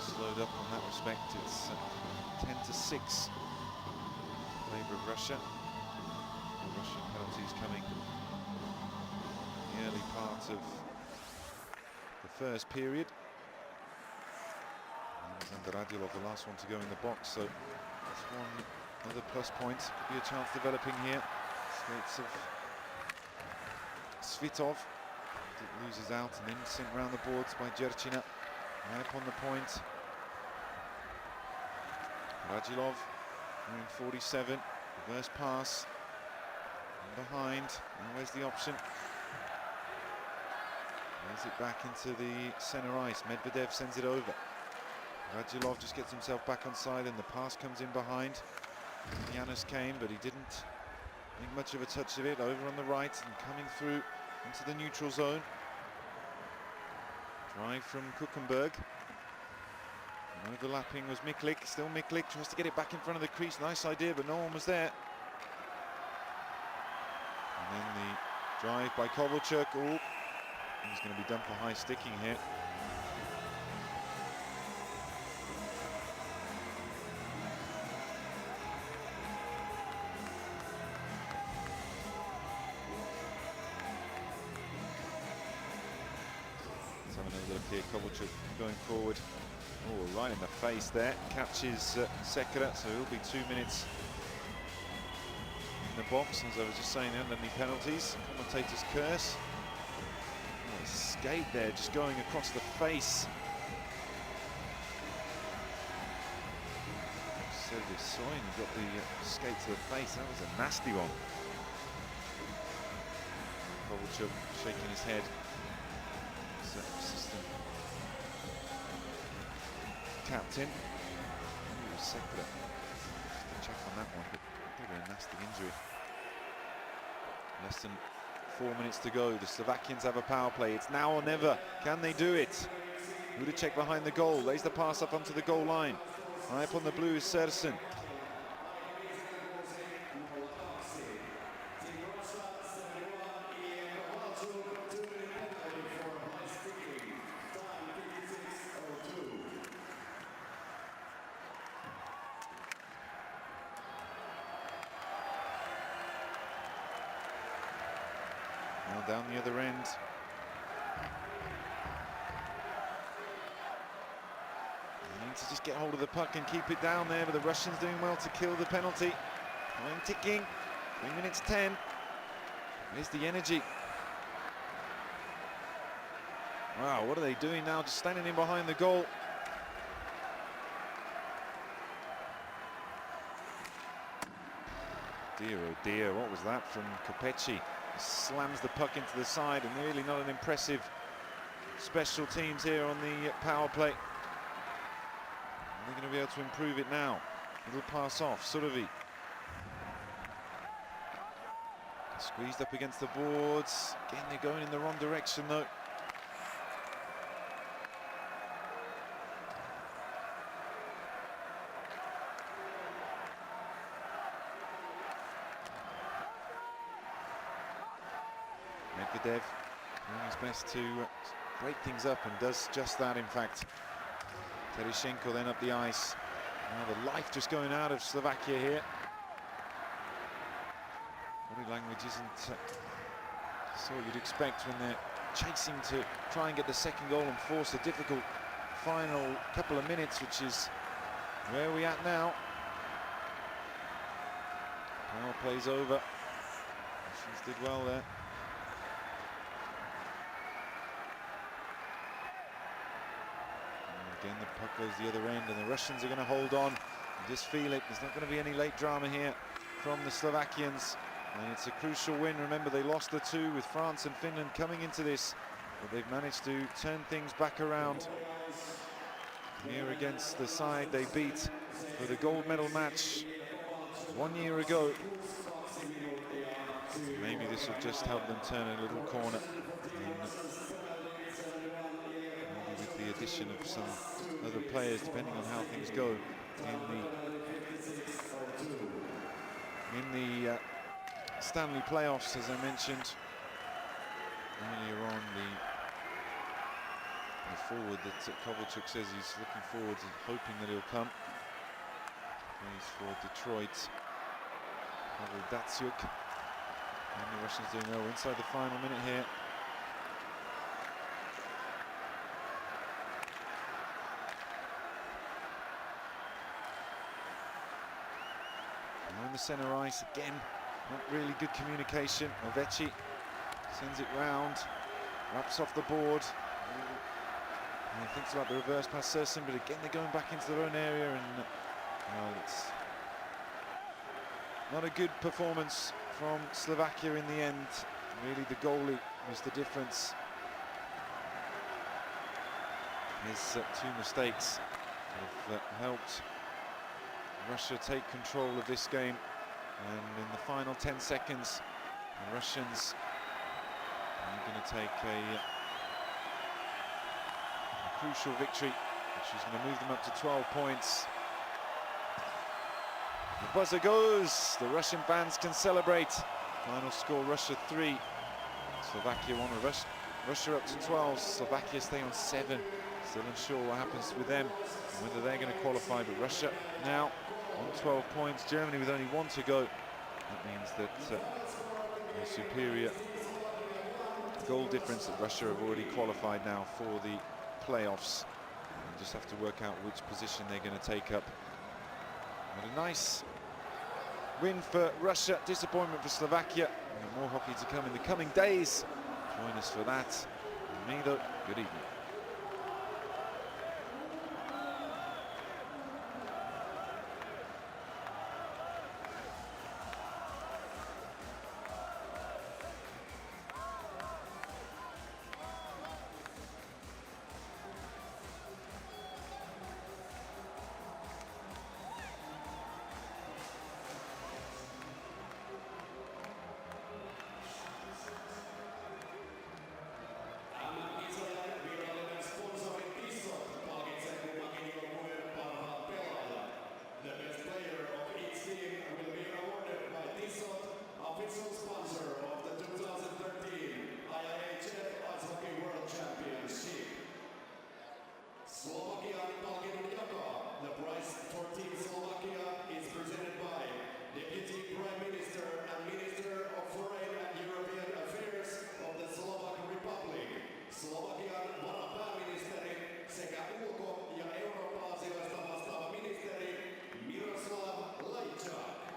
Slowed up on that respect, it's 10-6 in favour of Russia. The Russian penalties coming in the early part of the first period. Alexander Radulov, the last one to go in the box, so that's one other plus point. Could be a chance developing here. Skates of Svitov loses out and then sent round the boards by Jerchina. Right up on the point. Radulov in 47. Reverse pass. And behind. Now where's the option? Plays it back into the centre ice. Medvedev sends it over. Radulov just gets himself back on side and the pass comes in behind. Yanis came, but he didn't make much of a touch of it. Over on the right and coming through into the neutral zone. Drive from Kuchenberg. And overlapping was Miklik. Still Miklik tries to get it back in front of the crease. Nice idea, but no one was there. And then the drive by Kovalchuk. Oh, he's going to be done for high sticking here. Here, Kovalchuk going forward. Oh, right in the face there. Catches Sekera, so he'll be 2 minutes in the box. As I was just saying, there aren't any penalties. Commentator's curse. Oh, a skate there, just going across the face. Sergei Soin got the skate to the face. That was a nasty one. Kovalchuk shaking his head. Assistant captain. Sekera. Just to check on that one, but probably a nasty injury. Less than 4 minutes to go. The Slovakians have a power play. It's now or never. Can they do it? Ludacek behind the goal. Lays the pass up onto the goal line. High up on the blue is Sersen. Down the other end. They need to just get hold of the puck and keep it down there, but the Russians doing well to kill the penalty. Time ticking, 3 minutes 10. Where's the energy? Wow, what are they doing now? Just standing in behind the goal. Dear, oh dear, what was that from Kopecky? Slams the puck into the side, and really not an impressive special teams here on the power play. They're going to be able to improve it now. Little pass off, Surovi. Squeezed up against the boards. Again, they're going in the wrong direction though. Medvedev doing his best to break things up, and does just that in fact. Tereshenko then up the ice. Now the life just going out of Slovakia here. Body language isn't what you'd expect when they're chasing to try and get the second goal and force a difficult final couple of minutes, which is Where are we at now? Power plays over. Russians did well there. And again, the puck goes the other end, and the Russians are going to hold on. You just feel it. There's not going to be any late drama here from the Slovakians. And it's a crucial win. Remember, they lost the two with France and Finland coming into this, but they've managed to turn things back around here against the side they beat for the gold medal match 1 year ago. Maybe this will just help them turn a little corner, and maybe with the addition of some other players, depending on how things go in the Stanley playoffs. As I mentioned earlier on, the forward that Kovalchuk says he's looking forward to, hoping that he'll come. Plays for Detroit, Pavel Datsyuk. And the Russians doing well. We're inside the final minute here. Now in the centre ice again. Not really good communication. Ovechkin sends it round, wraps off the board. And he thinks about the reverse pass Surson, but again they're going back into their own area, and it's not a good performance from Slovakia in the end. Really, the goalie was the difference. His two mistakes have helped Russia take control of this game. And in the final 10 seconds, the Russians are going to take a crucial victory, which is going to move them up to 12 points. The buzzer goes. The Russian fans can celebrate. Final score: Russia 3, Slovakia 1. Russia up to 12. Slovakia stay on 7. Still unsure what happens with them, whether they're going to qualify. But Russia now on 12 points. Germany with only 1 to go. That means that a superior goal difference, that Russia have already qualified now for the playoffs. They just have to work out which position they're going to take up. But a nice win for Russia, disappointment for Slovakia. And more hockey to come in the coming days. Join us for that. And me though, good evening. Official sponsor of the 2013 IIHF Ice Hockey World Championship. Slovakian palkinnon jakaa. The prize for Team Slovakia is presented by Deputy Prime Minister and Minister of Foreign and European Affairs of the Slovak Republic, Slovakian varapääministeri sekä ulko- ja Eurooppa-asioista vastaava ministeri Miroslav Lajčák.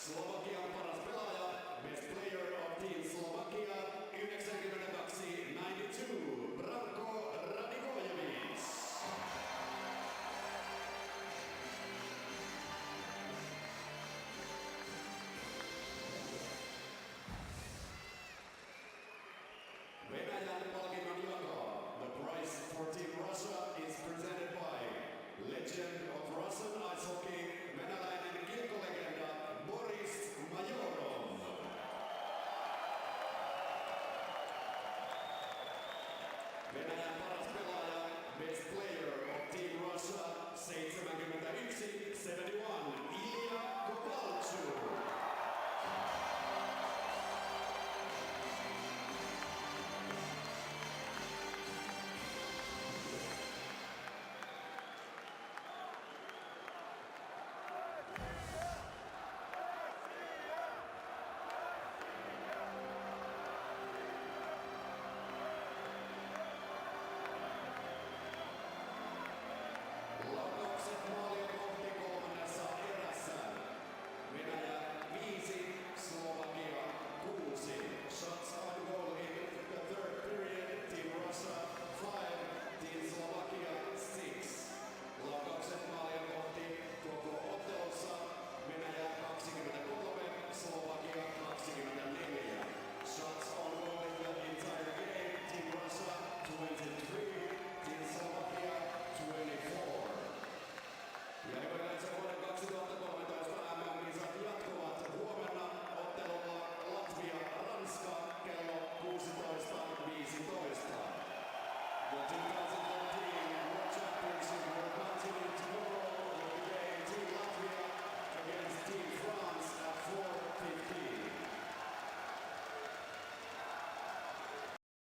Slovakian paras pelaaja, best player of Team Slovakia, 92-92.